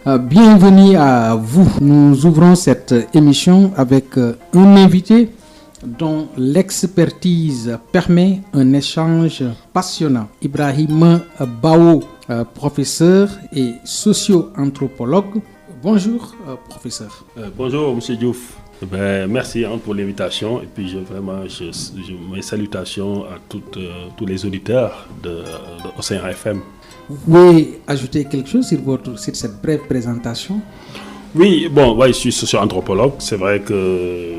Bienvenue à vous. Nous ouvrons cette émission avec un invité dont l'expertise permet un échange passionnant. Ibrahima Bao, professeur et socio-anthropologue. Bonjour, professeur. Bonjour, M. Diouf. Merci pour l'invitation et puis mes salutations à tous les auditeurs de Océan FM. Vous pouvez ajouter quelque chose sur cette brève présentation? Oui, je suis socio-anthropologue. C'est vrai que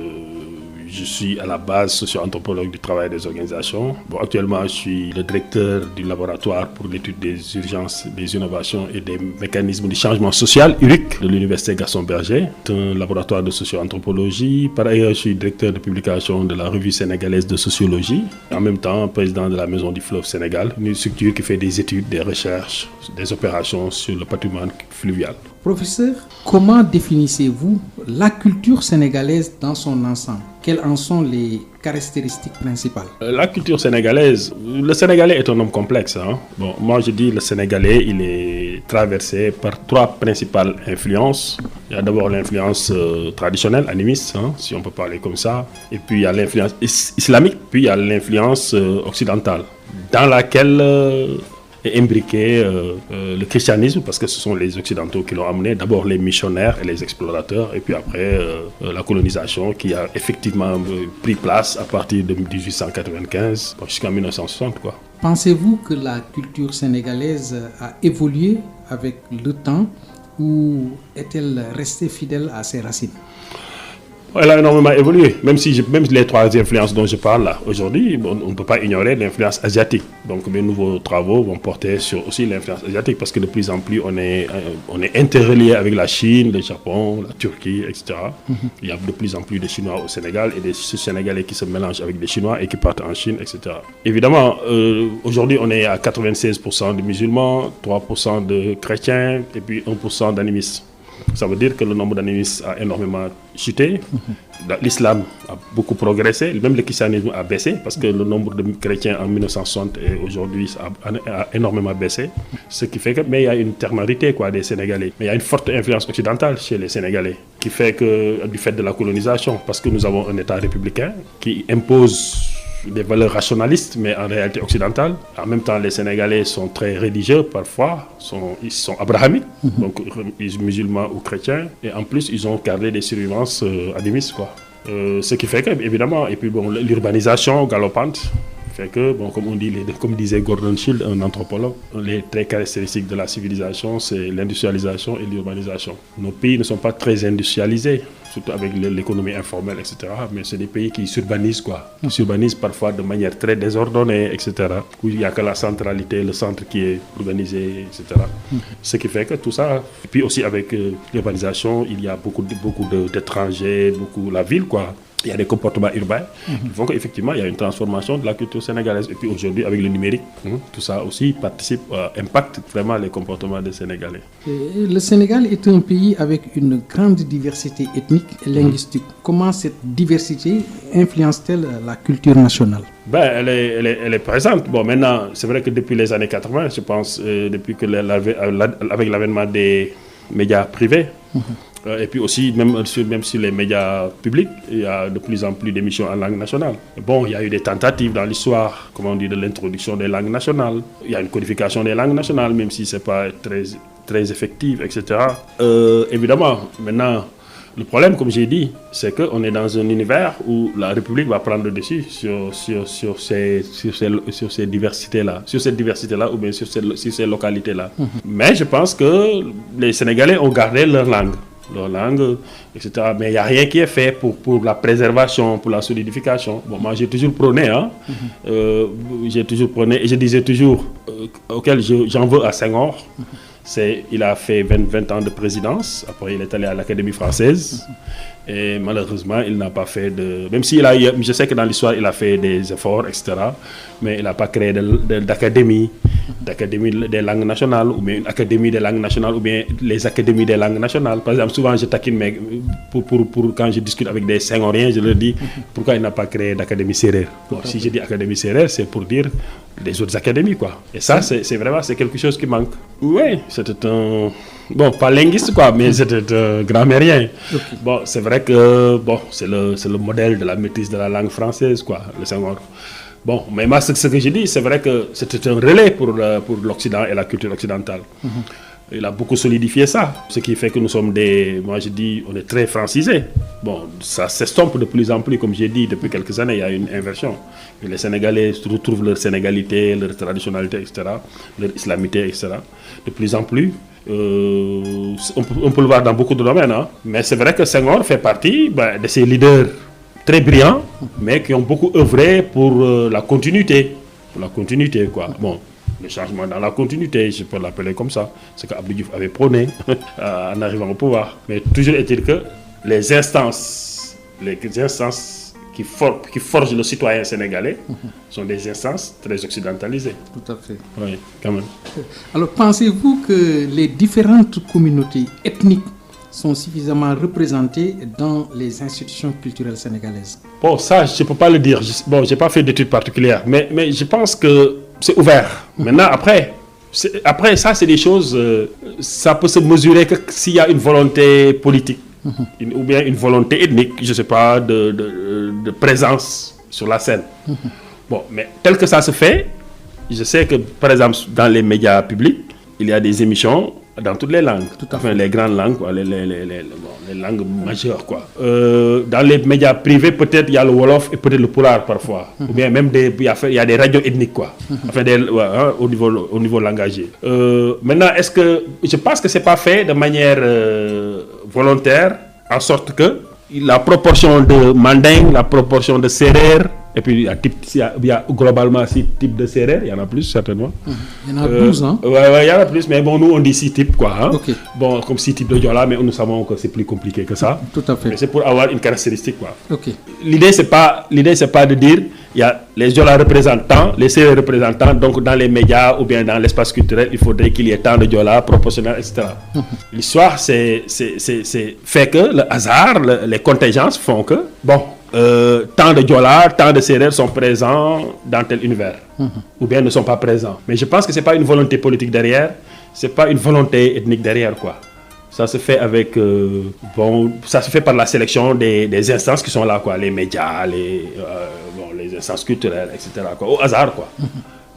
je suis à la base socio-anthropologue du travail des organisations. Actuellement, je suis le directeur du laboratoire pour l'étude des urgences, des innovations et des mécanismes de changement social, URIC, de l'Université Gaston Berger. C'est un laboratoire de socio-anthropologie. Par ailleurs, je suis directeur de publication de la revue sénégalaise de sociologie. En même temps, président de la Maison du Fleuve Sénégal, une structure qui fait des études, des recherches, des opérations sur le patrimoine fluvial. Professeur, comment définissez-vous la culture sénégalaise dans son ensemble? Quelles en sont les caractéristiques principales? La culture sénégalaise, le Sénégalais est un homme complexe. Moi je dis le Sénégalais, il est traversé par trois principales influences. Il y a d'abord l'influence traditionnelle, animiste, si on peut parler comme ça. Et puis il y a l'influence islamique, puis il y a l'influence occidentale, dans laquelle est imbriqué le christianisme, parce que ce sont les occidentaux qui l'ont amené, d'abord les missionnaires et les explorateurs, et puis après la colonisation qui a effectivement pris place à partir de 1895 jusqu'en 1960. Pensez-vous que la culture sénégalaise a évolué avec le temps ou est-elle restée fidèle à ses racines? Elle a énormément évolué, même les trois influences dont je parle là aujourd'hui, on ne peut pas ignorer l'influence asiatique. Donc mes nouveaux travaux vont porter sur aussi l'influence asiatique, parce que de plus en plus on est interrelié avec la Chine, le Japon, la Turquie, etc. Il y a de plus en plus de Chinois au Sénégal et des Sénégalais qui se mélangent avec des Chinois et qui partent en Chine, etc. Évidemment, aujourd'hui on est à 96% de musulmans, 3% de chrétiens et puis 1% d'animistes. Ça veut dire que le nombre d'animistes a énormément chuté. L'islam a beaucoup progressé, même le christianisme a baissé, parce que le nombre de chrétiens en 1960 et aujourd'hui a énormément baissé. Ce qui fait que, mais il y a une ternarité des Sénégalais. Mais il y a une forte influence occidentale chez les Sénégalais, qui fait que, du fait de la colonisation, parce que nous avons un État républicain qui impose des valeurs rationalistes, mais en réalité occidentales. En même temps, les Sénégalais sont très religieux parfois, ils sont abrahamiques, donc musulmans ou chrétiens, et en plus, ils ont gardé des survivances animistes, ce qui fait que, évidemment, et puis l'urbanisation galopante fait que, comme disait Gordon Schild, un anthropologue, les traits caractéristiques de la civilisation, c'est l'industrialisation et l'urbanisation. Nos pays ne sont pas très industrialisés, surtout avec l'économie informelle, etc. Mais c'est des pays qui s'urbanisent, Qui s'urbanisent parfois de manière très désordonnée, etc. Où il n'y a que la centralité, le centre qui est organisé, etc. Ce qui fait que tout ça, et puis aussi avec l'urbanisation, il y a beaucoup d'étrangers, la ville, Il y a des comportements urbains qui font qu'effectivement, il y a une transformation de la culture sénégalaise. Et puis aujourd'hui, avec le numérique, tout ça aussi impacte vraiment les comportements des Sénégalais. Le Sénégal est un pays avec une grande diversité ethnique et linguistique. Comment cette diversité influence-t-elle la culture nationale? Elle est présente. Maintenant, c'est vrai que depuis les années 80, je pense, depuis que avec l'avènement des médias privés, et puis aussi, même sur les médias publics, il y a de plus en plus d'émissions en langue nationale. Il y a eu des tentatives dans l'histoire, de l'introduction des langues nationales. Il y a une codification des langues nationales, même si ce n'est pas très effectif, etc. Évidemment, maintenant, le problème, comme j'ai dit, c'est qu'on est dans un univers où la République va prendre le dessus sur ces diversités-là, ou bien sur ces localités-là. Mais je pense que les Sénégalais ont gardé leur langue, etc. Mais il n'y a rien qui est fait pour la préservation, pour la solidification. Moi, j'ai toujours prôné, et je disais toujours, auquel j'en veux à Senghor, il a fait 20 ans de présidence, après il est allé à l'Académie française, et malheureusement, il n'a pas fait même si je sais que dans l'histoire, il a fait des efforts, etc., mais il n'a pas créé d'académie des langues nationales, ou bien une académie des langues nationales, ou bien les académies des langues nationales. Par exemple, souvent je taquine, mais quand je discute avec des Senghoriens, je leur dis pourquoi il n'a pas créé d'académie sérère. Si je dis académie sérère, c'est pour dire les autres académies, Et ça, c'est vraiment quelque chose qui manque. Oui, c'était Bon, pas linguiste quoi, mais c'était grammairien. Ok. Bon, c'est vrai que bon, c'est le modèle de la maîtrise de la langue française quoi, le Senghor. Bon, mais moi, ce que je dis, c'est vrai que c'était un relais pour l'Occident et la culture occidentale. Il a beaucoup solidifié ça, ce qui fait que nous sommes moi je dis, on est très francisés. Bon, ça s'estompe de plus en plus, comme j'ai dit, depuis quelques années, il y a une inversion. Et les Sénégalais retrouvent leur sénégalité, leur traditionnalité, etc., leur islamité, etc. De plus en plus, on peut le voir dans beaucoup de domaines, hein. Mais c'est vrai que Senghor fait partie de ces leaders très brillants, mais qui ont beaucoup œuvré pour la continuité. Pour la continuité, quoi. Bon. Le changement dans la continuité, je peux l'appeler comme ça, ce qu'Abdou Diouf avait prôné en arrivant au pouvoir. Mais toujours est-il que les instances qui forgent le citoyen sénégalais sont des instances très occidentalisées. Tout à fait. Oui, quand même. Alors, pensez-vous que les différentes communautés ethniques sont suffisamment représentées dans les institutions culturelles sénégalaises? Bon, ça, je ne peux pas le dire. Je n'ai pas fait d'études particulières, mais je pense que c'est ouvert. Maintenant, après ça, c'est des choses, ça peut se mesurer que s'il y a une volonté politique, ou bien une volonté ethnique, je ne sais pas, de présence sur la scène. Bon, mais tel que ça se fait, je sais que, par exemple, dans les médias publics, il y a des émissions dans toutes les langues, enfin les grandes langues, quoi, les langues majeures, quoi. Dans les médias privés, peut-être il y a le Wolof et peut-être le Pulaar parfois, ou bien même il y a des radios ethniques, quoi, enfin au niveau langagier. Maintenant, je pense que c'est pas fait de manière volontaire, en sorte que la proportion de Manding, la proportion de Serer, et puis il y a globalement 6 types de Serer, il y en a plus certainement. Il y en a 12, hein? Oui, il y en a plus, mais bon, nous on dit 6 types, quoi. Hein? Okay. Bon, comme 6 types de Diola, mais nous savons que c'est plus compliqué que ça. Tout à fait. Mais c'est pour avoir une caractéristique, quoi. Okay. L'idée, c'est pas de dire, il y a les Diola représentants, les Serer représentants, donc dans les médias ou bien dans l'espace culturel, il faudrait qu'il y ait tant de Diola, proportionnel, etc. L'histoire, c'est fait que le hasard, les contingences font que, bon, tant de Diola, tant de Serer sont présents dans tel univers, ou bien ne sont pas présents. Mais je pense que c'est pas une volonté politique derrière, c'est pas une volonté ethnique derrière, quoi. Ça se fait avec, ça se fait par la sélection des instances qui sont là, quoi, les médias, les instances culturelles, etc., quoi, au hasard, quoi.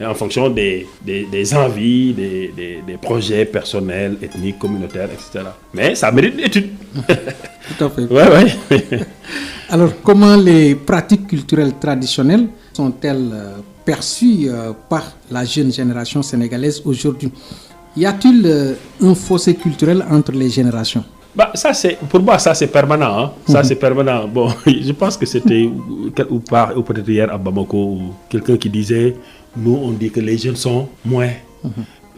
Et en fonction des envies, des projets personnels, ethniques, communautaires, etc. Mais ça mérite une étude. Tout à fait. Ouais. Alors, comment les pratiques culturelles traditionnelles sont-elles perçues par la jeune génération sénégalaise aujourd'hui? Y a-t-il un fossé culturel entre les générations? Pour moi, ça c'est permanent. Hein. Ça c'est permanent. Bon, je pense que c'était ou peut-être hier à Bamako, ou quelqu'un qui disait, nous on dit que les jeunes sont moins.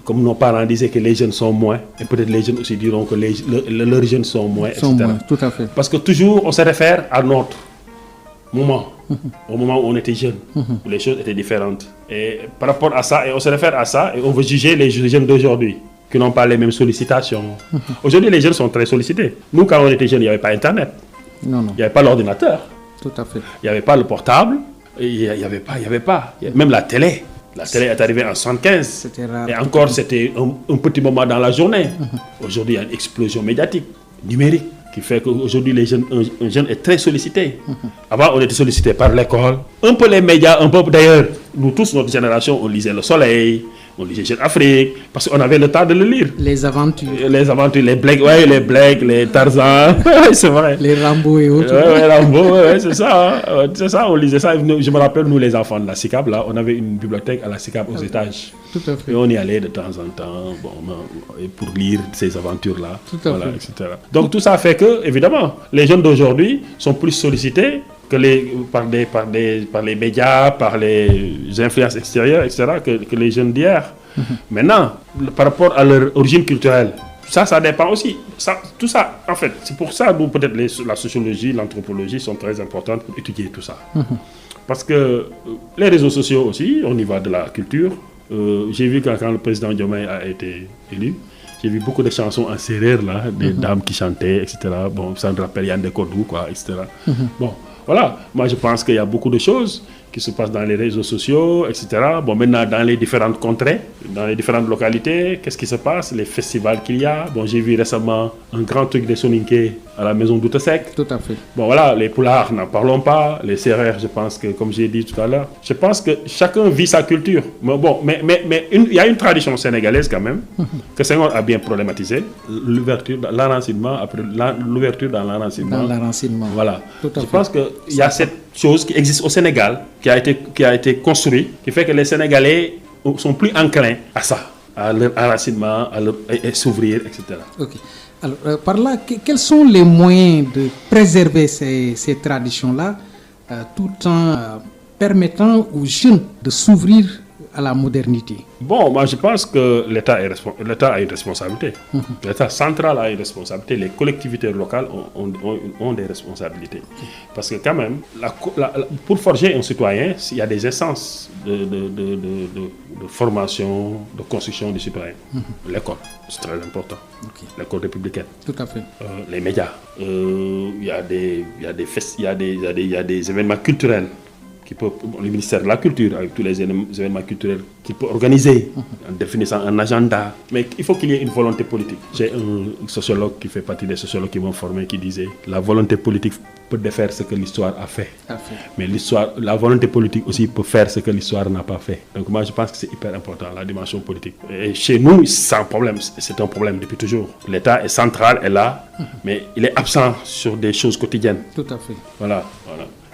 Comme nos parents disaient que les jeunes sont moins, et peut-être les jeunes aussi diront que leurs jeunes sont moins, etc. Moins, tout à fait. Parce que toujours on se réfère à notre moment, au moment où on était jeune, où les choses étaient différentes. Et par rapport à ça, et on se réfère à ça, et on veut juger les jeunes d'aujourd'hui, qui n'ont pas les mêmes sollicitations. Aujourd'hui, les jeunes sont très sollicités. Nous, quand on était jeunes, il n'y avait pas Internet. Non. Il n'y avait pas l'ordinateur. Tout à fait. Il n'y avait pas le portable. Il n'y avait pas. Même la télé. La télé est arrivée en 1975. C'était rare. Et encore, c'était un petit moment dans la journée. Aujourd'hui, il y a une explosion médiatique, numérique, qui fait qu'aujourd'hui, un jeune est très sollicité. Avant, on était sollicité par l'école. Un peu les médias, un peu d'ailleurs. Nous tous, notre génération, on lisait Le Soleil, on lisait Jeune Afrique, parce qu'on avait le temps de le lire. Les aventures, les Blake, les Tarzan, c'est vrai. Les Rambo et autres. Rambo, c'est ça. Hein. C'est ça, on lisait ça. Je me rappelle, nous les enfants de la SICAP, là, on avait une bibliothèque à la SICAP aux étages. Tout à fait. Et on y allait de temps en temps pour lire ces aventures-là, etc. Donc tout ça fait que, évidemment, les jeunes d'aujourd'hui sont plus sollicités que par les médias, par les influences extérieures, etc., que les jeunes d'hier. Maintenant, par rapport à leur origine culturelle, ça dépend aussi. Tout ça, en fait, c'est pour ça que peut-être la sociologie, l'anthropologie sont très importantes pour étudier tout ça. Parce que les réseaux sociaux aussi, au niveau de la culture, j'ai vu quand le président Diomaye a été élu, j'ai vu beaucoup de chansons en Serer, là, des dames qui chantaient, etc. Bon, ça me rappelle Yann de Kodou, quoi, etc. Bon, voilà. Moi, je pense qu'il y a beaucoup de choses qui se passe dans les réseaux sociaux, etc. Bon, maintenant, dans les différentes contrées, dans les différentes localités, qu'est-ce qui se passe? Les festivals qu'il y a. Bon, j'ai vu récemment un grand truc des Soninké à la maison d'Outasek. Tout à fait. Bon, voilà, les Poulards, n'en parlons pas. Les Sérères, je pense que, comme j'ai dit tout à l'heure, je pense que chacun vit sa culture. Mais bon, il y a une tradition sénégalaise quand même, que Senghor a bien problématisé. L'ouverture, l'enracinement, après l'ouverture dans l'enracinement. Dans l'enracinement. Voilà. Tout à Je fait. pense qu'il y a cette chose qui existe au Sénégal, qui a été construite, qui fait que les Sénégalais sont plus enclins à ça, à leur enracinement, à s'ouvrir, etc. Ok. Alors, par là, quels sont les moyens de préserver ces traditions-là, tout en permettant aux jeunes de s'ouvrir à la modernité? Bon, moi je pense que l'État a une responsabilité. L'État central a une responsabilité. Les collectivités locales ont des responsabilités. Parce que quand même, pour forger un citoyen, il y a des essences de formation, de construction du citoyen. L'école, c'est très important. Okay. L'école républicaine. Tout à fait. Les médias. Il y a des événements culturels. Le ministère de la Culture, avec tous les événements culturels qu'il peut organiser, en définissant un agenda. Mais il faut qu'il y ait une volonté politique. J'ai un sociologue qui fait partie des sociologues qui m'ont formé, qui disait la volonté politique peut défaire ce que l'histoire a fait. Mais la volonté politique aussi peut faire ce que l'histoire n'a pas fait. Donc moi je pense que c'est hyper important, la dimension politique. Et chez nous, sans problème, c'est un problème depuis toujours. L'État est central, est là, mais il est absent sur des choses quotidiennes. Tout à fait. Voilà.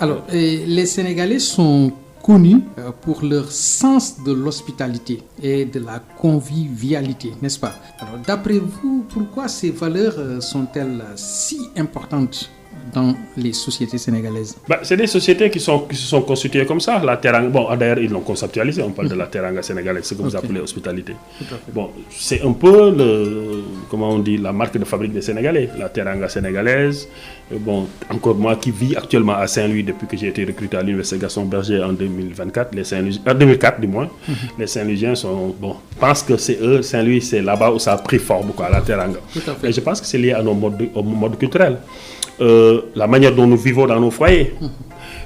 Alors, les Sénégalais sont connus pour leur sens de l'hospitalité et de la convivialité, n'est-ce pas? Alors, d'après vous, pourquoi ces valeurs sont-elles si importantes dans les sociétés sénégalaises? C'est des sociétés qui se sont constituées comme ça. La teranga, bon, d'ailleurs, ils l'ont conceptualisé. On parle de la teranga sénégalaise, ce que vous appelez hospitalité. Bon, c'est un peu la marque de fabrique des Sénégalais. La teranga sénégalaise. Bon, encore moi qui vis actuellement à Saint-Louis depuis que j'ai été recruté à l'université Gaston Berger en 2024, en 2004 du moins, les Saint-Louisiens pensent que c'est eux, Saint-Louis, c'est là-bas où ça a pris forme, quoi, la teranga. Et je pense que c'est lié à nos modes culturels. La manière dont nous vivons dans nos foyers,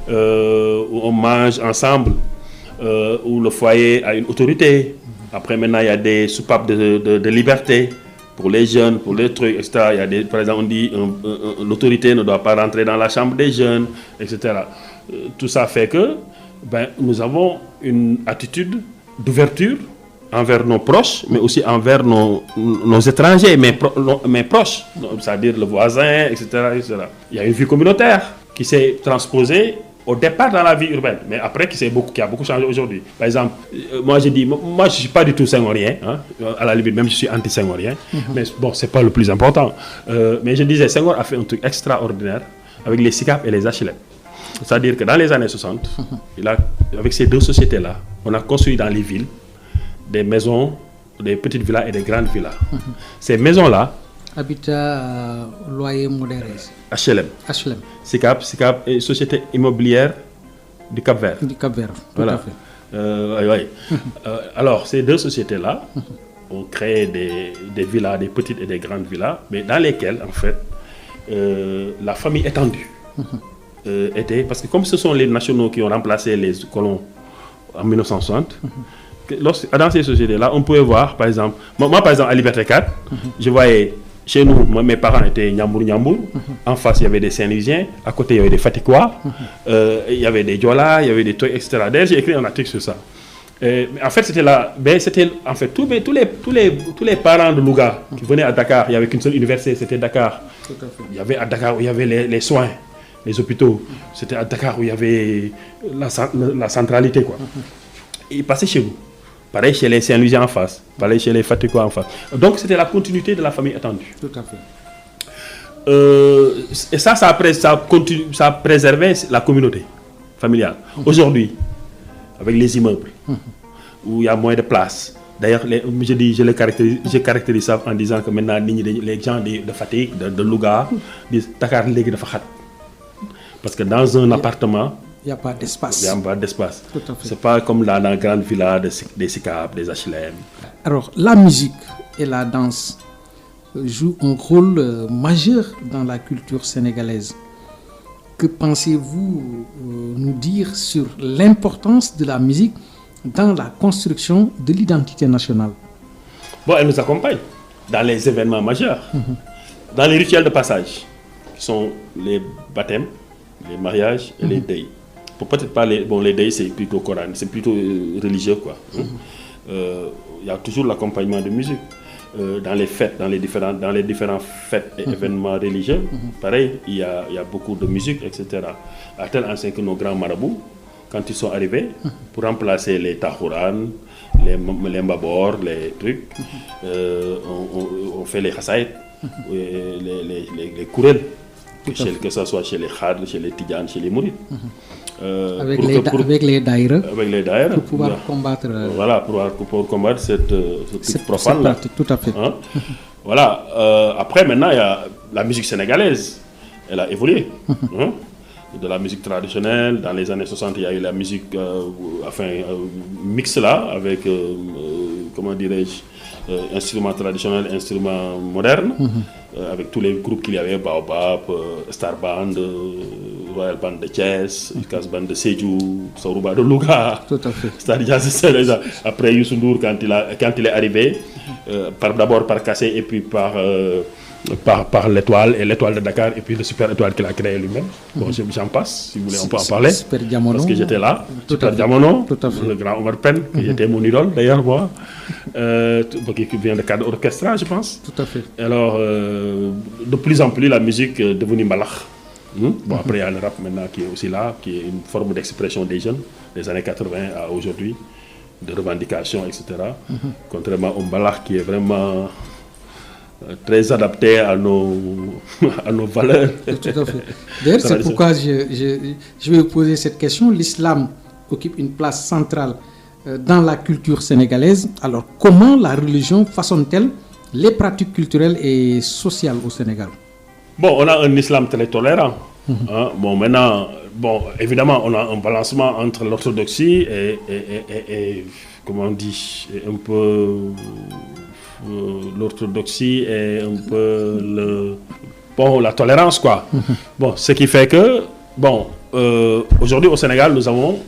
où on mange ensemble, où le foyer a une autorité. Après, maintenant, il y a des soupapes de liberté pour les jeunes, pour les trucs, etc. Il y a par exemple, on dit l'autorité ne doit pas rentrer dans la chambre des jeunes, etc. Tout ça fait que nous avons une attitude d'ouverture envers nos proches, mais aussi envers nos étrangers, mais proches, c'est-à-dire le voisin, etc., etc. Il y a une vie communautaire qui s'est transposée au départ dans la vie urbaine, mais après qui a beaucoup changé aujourd'hui. Par exemple, moi je ne suis pas du tout senghorien, hein, à la limite même je suis anti-senghorien, mais bon, c'est pas le plus important. Mais je disais, Senghor a fait un truc extraordinaire avec les SICAP et les HLM. C'est-à-dire que dans les années 60, avec ces deux sociétés-là, on a construit dans les villes des maisons, des petites villas et des grandes villas. Ces maisons-là, habitat loyer modéré. HLM. SICAP et Société immobilière du Cap-Vert. Du Cap-Vert, tout à fait. Alors, ces deux sociétés-là ont créé des villas, des petites et des grandes villas, mais dans lesquelles, en fait, la famille étendue était... Parce que comme ce sont les nationaux qui ont remplacé les colons en 1960, dans ces sociétés-là, on pouvait voir, par exemple... Moi, par exemple, à Liberté 4, je voyais... Chez nous, mes parents étaient Nyambour. En face, il y avait des Saint-Louisiens. À côté, il y avait des Fatikois. Il y avait des Diola, il y avait des trucs, etc. D'ailleurs, j'ai écrit un article sur ça. En fait, tous les parents de Louga qui venaient à Dakar. Il n'y avait qu'une seule université, c'était Dakar. Il y avait à Dakar où il y avait les soins, les hôpitaux. C'était à Dakar où il y avait la centralité, quoi. Ils passaient chez vous. Pareil chez les Saint-Louisiens en face, pareil chez les Fatikois en face. Donc c'était la continuité de la famille étendue. Tout à fait. Et ça a préservé la communauté familiale. Aujourd'hui, avec les immeubles, où il y a moins de place. D'ailleurs, je caractérise ça en disant que maintenant les gens de Fatick, de Louga, disent Dakar légui dafa xat. Parce que dans un appartement, il n'y a pas d'espace. Il n'y a pas d'espace. C'est pas comme dans la grande villa des SICAP, des HLM. Alors, la musique et la danse jouent un rôle majeur dans la culture sénégalaise. que pensez-vous nous dire sur l'importance de la musique dans la construction de l'identité nationale? Bon, elle nous accompagne dans les événements majeurs, dans les rituels de passage, qui sont les baptêmes, les mariages et les deuils. Peut-être pas les deuils, c'est plutôt coran, c'est plutôt religieux, quoi. Il y a toujours l'accompagnement de musique. Dans les fêtes, dans les différents fêtes et événements religieux, pareil, il y a beaucoup de musique, etc. À tel enseigne que nos grands marabouts, quand ils sont arrivés, pour remplacer les tahouran, les mbabor, les trucs, on fait les chassaïd, les kourel, que ce soit chez les khadr, chez les tidjanes, chez les mourides. Avec les daïra. Avec les daïra. Pour pouvoir combattre. Voilà, pour combattre cette profane là. Tout à fait. Hein? Voilà. Après, maintenant, il y a la musique sénégalaise. Elle a évolué. Hein? De la musique traditionnelle. Dans les années 60, il y a eu la musique, mix là, avec, comment dirais-je, instruments traditionnels, instruments modernes, avec tous les groupes qu'il y avait, Baobab, Star Band, Royal Band de Thiès, Jazz Band de Sédhiou, Sorouba de Louga. Tout à fait. Star Jazz, après Youssou Ndour, quand il est arrivé, d'abord par Kassé et puis par l'étoile et l'étoile de Dakar et puis le super étoile qu'il a créé lui-même. Bon, j'en passe, si vous voulez, on peut en parler. Super Diamono. Parce que j'étais là. Tout Super à fait. Diamono, Tout à fait. le grand Omar Pène, qui était mon idole d'ailleurs, moi. Qui vient de cadre orchestral, je pense. Tout à fait. Alors, de plus en plus, la musique est devenue malach. Bon, après, il y a le rap maintenant qui est aussi là, qui est une forme d'expression des jeunes, des années 80 à aujourd'hui, de revendication, etc. Contrairement au malach qui est vraiment très adapté à nos valeurs. Tout à fait. D'ailleurs, c'est pourquoi je vais vous poser cette question. L'islam occupe une place centrale dans la culture sénégalaise. Alors, comment la religion façonne-t-elle les pratiques culturelles et sociales au Sénégal? Bon, on a un islam très tolérant. Hein? Bon, maintenant, évidemment, on a un balancement entre l'orthodoxie et comment on dit, un peu l'orthodoxie et un peu la tolérance, quoi. Bon, ce qui fait que, aujourd'hui au Sénégal, nous avons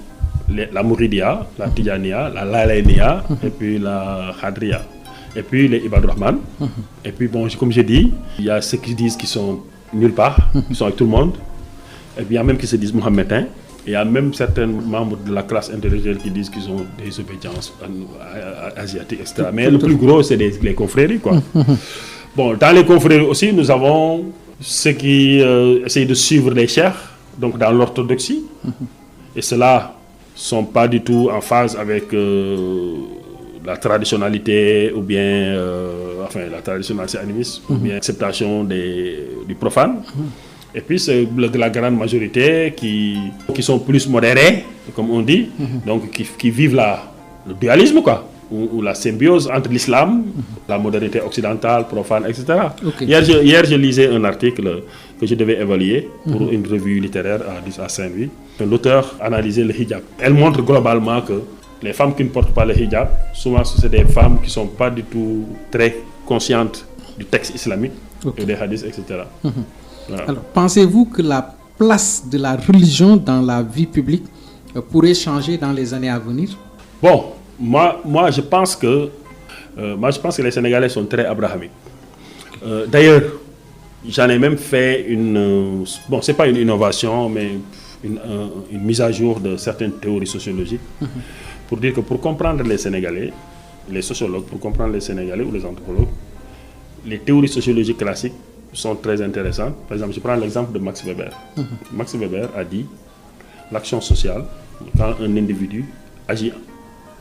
la Mouridia, la Tidjania, la Lalénia, et puis la Khadria, et puis les Ibad Rahman. Et puis, comme j'ai dit, il y a ceux qui disent qu'ils sont nulle part, qui sont avec tout le monde. Et puis, il y a même qui se disent mohammedans. Et il y a même certains membres de la classe intellectuelle qui disent qu'ils ont des obédiences asiatiques, etc. Mais le plus gros, c'est les confréries, quoi. Bon, dans les confréries aussi, nous avons ceux qui essayent de suivre les cheikhs, donc dans l'orthodoxie. Et ceux-là ne sont pas du tout en phase avec la traditionnalité, ou bien, la traditionnalité animiste, ou bien l'acceptation du profane. Et puis, c'est la grande majorité qui sont plus modérés, comme on dit, donc qui vivent le dualisme, quoi, ou la symbiose entre l'islam, la modernité occidentale, profane, etc. Okay. Hier, je lisais un article que je devais évaluer pour une revue littéraire à Saint-Louis. L'auteur analysait le hijab. Elle montre globalement que les femmes qui ne portent pas le hijab, souvent, c'est des femmes qui ne sont pas du tout très conscientes du texte islamique, et des hadiths, etc. Voilà. Alors, pensez-vous que la place de la religion dans la vie publique pourrait changer dans les années à venir? Bon, moi je pense que les Sénégalais sont très abrahamiques. D'ailleurs, j'en ai même fait c'est pas une innovation, mais une mise à jour de certaines théories sociologiques pour dire que pour comprendre les Sénégalais, les sociologues, pour comprendre les Sénégalais ou les anthropologues, les théories sociologiques classiques sont très intéressantes. Par exemple, je prends l'exemple de Max Weber. Max Weber a dit l'action sociale, quand un individu agit,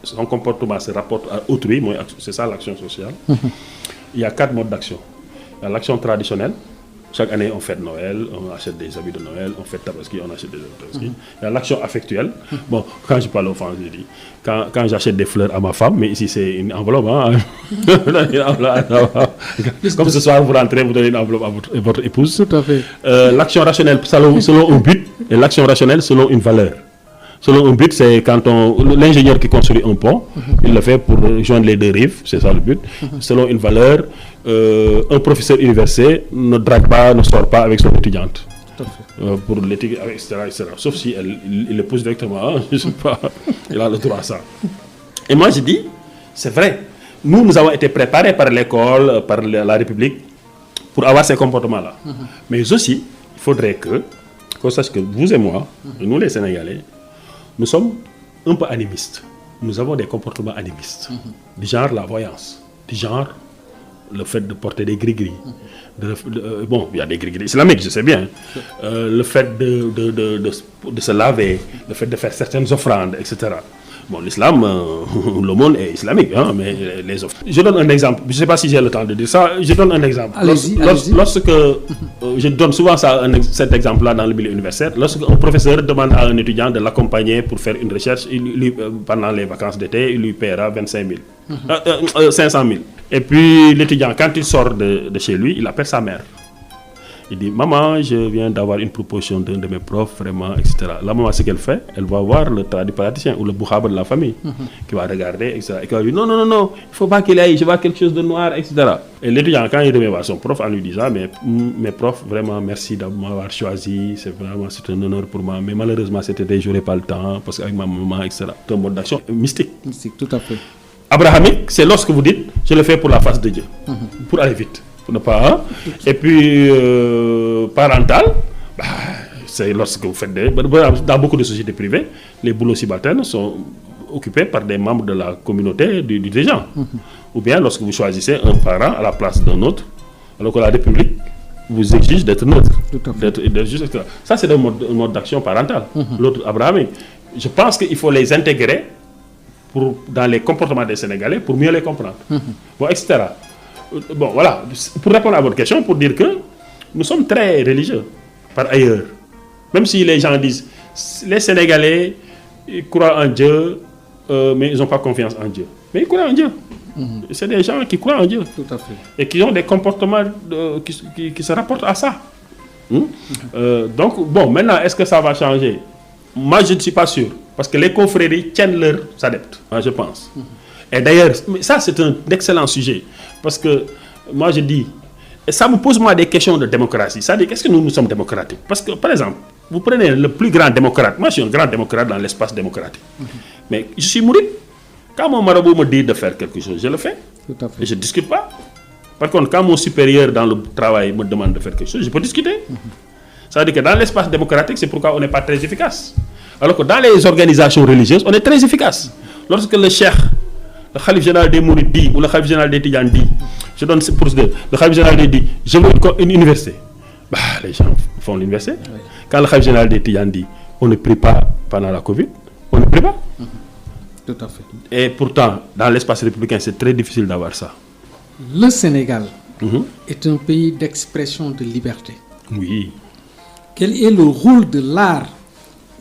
son comportement se rapporte à autrui, c'est ça l'action sociale. Il y a 4 modes d'action. Il y a l'action traditionnelle. Chaque année, on fête Noël, on achète des habits de Noël, on fête Tabaski, on achète des habits de Tabaski. Il y a l'action affectuelle. Bon, quand je parle aux femmes, je dis, quand j'achète des fleurs à ma femme, mais ici c'est une enveloppe, hein. Comme ce soir, vous rentrez, vous donnez une enveloppe à votre épouse. Tout à fait. L'action rationnelle selon un but et l'action rationnelle selon une valeur. Selon un but, c'est quand l'ingénieur qui construit un pont, il le fait pour joindre les deux rives, c'est ça le but. Selon une valeur, un professeur universitaire ne drague pas, ne sort pas avec son étudiante. pour l'éthique, etc., etc. Sauf si il le pose directement, hein, je ne sais pas, il a le droit à ça. Et moi, je dis, c'est vrai, nous avons été préparés par l'école, par la République, pour avoir ces comportements-là. Mais aussi, il faudrait qu'on sache que vous et moi, nous les Sénégalais, nous sommes un peu animistes. Nous avons des comportements animistes, du genre la voyance, du genre le fait de porter des gris-gris. Bon, il y a des gris-gris islamiques, je sais bien. Le fait de se laver, le fait de faire certaines offrandes, etc. Bon, l'islam, le monde est islamique, hein, mais les offrandes. Je donne un exemple, je ne sais pas si j'ai le temps de dire ça, je donne un exemple. Lorsque je donne souvent cet exemple-là dans le milieu universitaire, lorsque un professeur demande à un étudiant de l'accompagner pour faire une recherche, pendant les vacances d'été, il lui paiera 500 000. Et puis l'étudiant, quand il sort de chez lui, il appelle sa mère. Il dit, maman, je viens d'avoir une proposition d'un de mes profs, vraiment, etc. La maman, ce qu'elle fait, elle va voir le tradipraticien ou le boukhaba de la famille, qui va regarder, etc. Et qui va dire, non, il ne faut pas qu'il aille, je vois quelque chose de noir, etc. Et l'étudiant, quand il revient voir son prof, en lui disant, mais mes profs, vraiment, merci de m'avoir choisi, c'est un honneur pour moi, mais malheureusement, c'était, je n'aurais pas le temps, parce qu'avec ma maman, etc. C'est un mode d'action mystique. Mystique, tout à fait. Abrahamique, c'est lorsque vous dites, je le fais pour la face de Dieu, pour aller vite. Pour ne pas, hein? Et puis parental, c'est lorsque vous faites dans beaucoup de sociétés privées, les boulots subalternes sont occupés par des membres de la communauté du dirigeant. Ou bien lorsque vous choisissez un parent à la place d'un autre, alors que la République vous exige d'être neutre, d'être juste, etc. Ça, c'est un mode d'action parental. L'autre, abrahamique. Je pense qu'il faut les intégrer dans les comportements des Sénégalais pour mieux les comprendre. Bon, etc. Bon, voilà, pour répondre à votre question, pour dire que nous sommes très religieux, par ailleurs. Même si les gens disent, les Sénégalais ils croient en Dieu, mais ils n'ont pas confiance en Dieu. Mais ils croient en Dieu. C'est des gens qui croient en Dieu. Tout à fait. Et qui ont des comportements qui se rapportent à ça. Donc, bon, maintenant, est-ce que ça va changer? Moi, je ne suis pas sûr. Parce que les confréries tiennent leurs adeptes, je pense. Et d'ailleurs, ça c'est un excellent sujet, parce que moi je dis, ça me pose moi des questions de démocratie, c'est-à-dire qu'est-ce que nous sommes démocratiques? Parce que par exemple, vous prenez le plus grand démocrate, moi je suis un grand démocrate dans l'espace démocratique, mais je suis mouride, quand mon marabout me dit de faire quelque chose, je le fais, tout à fait. Et je ne discute pas. Par contre, quand mon supérieur dans le travail me demande de faire quelque chose, je peux discuter. C'est-à-dire que dans l'espace démocratique, c'est pourquoi on n'est pas très efficace. Alors que dans les organisations religieuses, on est très efficace. Lorsque le cheikh, le Khalif général des Mourides dit, ou le Khalif général des Tidjanes dit, je donne pour ce deux, le Khalif général dit, je veux une université. Les gens font l'université. Oui. Quand le Khalif général des Tidjanes dit, on ne prie pas pendant la Covid, on ne prie pas. Tout à fait. Et pourtant, dans l'espace républicain, c'est très difficile d'avoir ça. Le Sénégal est un pays d'expression de liberté. Oui. Quel est le rôle de l'art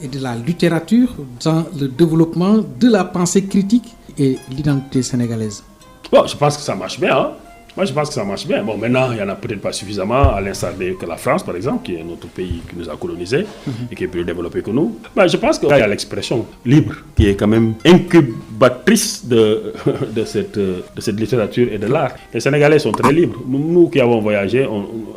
et de la littérature dans le développement de la pensée critique et l'identité sénégalaise? Bon, je pense que ça marche bien. Hein? Moi, je pense que ça marche bien. Bon, maintenant, il n'y en a peut-être pas suffisamment, à l'instar que la France, par exemple, qui est notre pays qui nous a colonisés et qui est plus développé que nous. Mais je pense qu'il y a l'expression libre qui est quand même incubatrice de cette littérature et de l'art. Les Sénégalais sont très libres. Nous qui avons voyagé,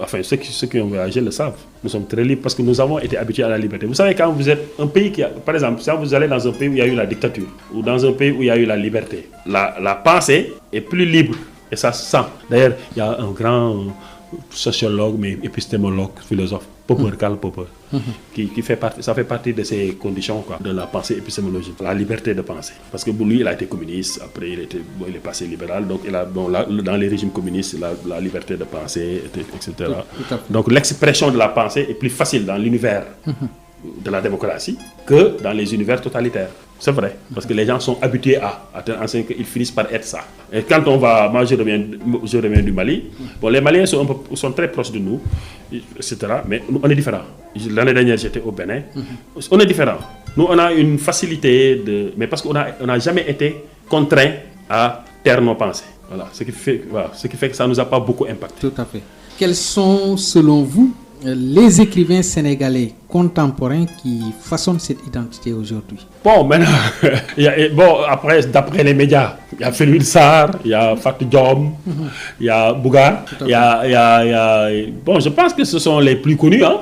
enfin, ceux qui ont voyagé le savent. Nous sommes très libres parce que nous avons été habitués à la liberté. Vous savez, quand vous êtes un pays qui a, par exemple, si vous allez dans un pays où il y a eu la dictature ou dans un pays où il y a eu la liberté, la pensée est plus libre. Et ça se sent. D'ailleurs, il y a un grand sociologue, mais épistémologue, philosophe, Popper, Karl Popper, qui fait partie, ça fait partie de ces conditions quoi, de la pensée épistémologique, la liberté de penser. Parce que lui, il a été communiste, après il est passé libéral, donc il a, dans les régimes communistes, la liberté de penser, etc. Donc l'expression de la pensée est plus facile dans l'univers de la démocratie que dans les univers totalitaires. C'est vrai, parce que les gens sont habitués à qu'ils finissent par être ça. Et quand on va, moi je reviens du Mali, bon, les Maliens sont très proches de nous, etc. Mais nous, on est différents. L'année dernière, j'étais au Bénin. On est différents. Nous, on a une facilité, mais parce qu'on n'a jamais été contraints à taire nos pensées. Voilà, ce qui fait que ça ne nous a pas beaucoup impacté. Tout à fait. Quels sont, selon vous, les écrivains sénégalais contemporains qui façonnent cette identité aujourd'hui? Bon, maintenant, après, d'après les médias, il y a Felwine Sarr, il y a Fatou Diom, il y a Bougar, bon, je pense que ce sont les plus connus, hein.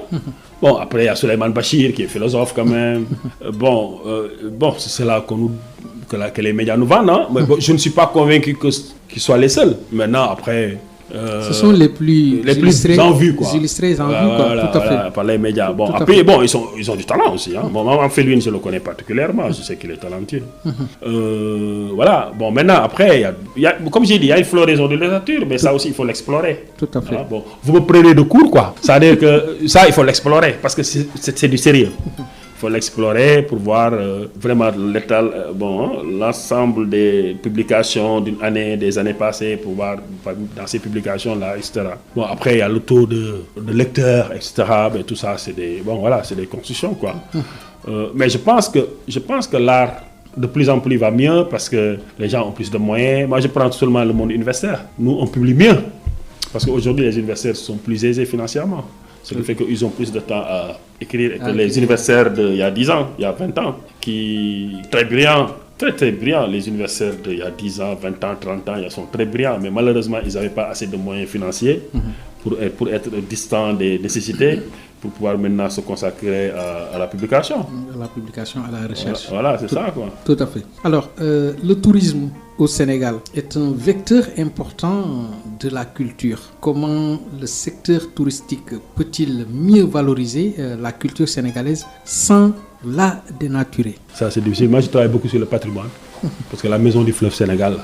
Bon, après, il y a Souleymane Bachir qui est philosophe quand même. Bon, c'est là que les médias nous vendent. Hein? Mais bon, je ne suis pas convaincu qu'ils soient les seuls. Maintenant, après... ce sont les plus en vue, quoi. Illustrés en vue, quoi. Tout à fait. Par les médias. Bon, après, bon, ils ont du talent aussi. Hein. Bon, en fait, lui, je le connais particulièrement. Je sais qu'il est talentueux. Voilà. Bon, maintenant, après, comme j'ai dit, il y a une floraison de littérature, mais ça aussi, il faut l'explorer. Tout à fait. Voilà, bon. Vous me prenez de cours, quoi. Ça veut dire que ça, il faut l'explorer, parce que c'est du sérieux. Il faut l'explorer pour voir vraiment l'ensemble des publications d'une année, des années passées, pour voir dans ces publications-là, etc. Bon, après, il y a le taux de lecteurs, etc. Mais tout ça, c'est des constructions, quoi. Mais je pense que l'art, de plus en plus, va mieux parce que les gens ont plus de moyens. Moi, je prends seulement le monde universitaire. Nous, on publie mieux parce qu'aujourd'hui, les universitaires sont plus aisés financièrement. C'est le fait qu'ils ont plus de temps à écrire que les universitaires d'il y a 10 ans, il y a 20 ans, qui très brillants, très brillants, les universitaires d'il y a 10 ans, 20 ans, 30 ans, ils sont très brillants, mais malheureusement, ils n'avaient pas assez de moyens financiers pour être distants des nécessités, pour pouvoir maintenant se consacrer à la publication. À la publication, à la recherche. Voilà, c'est ça, quoi. Tout à fait. Alors, le tourisme au Sénégal est un vecteur important de la culture. Comment le secteur touristique peut-il mieux valoriser la culture sénégalaise sans la dénaturer? Ça, c'est difficile. Moi, je travaille beaucoup sur le patrimoine. Parce que la maison du fleuve Sénégal,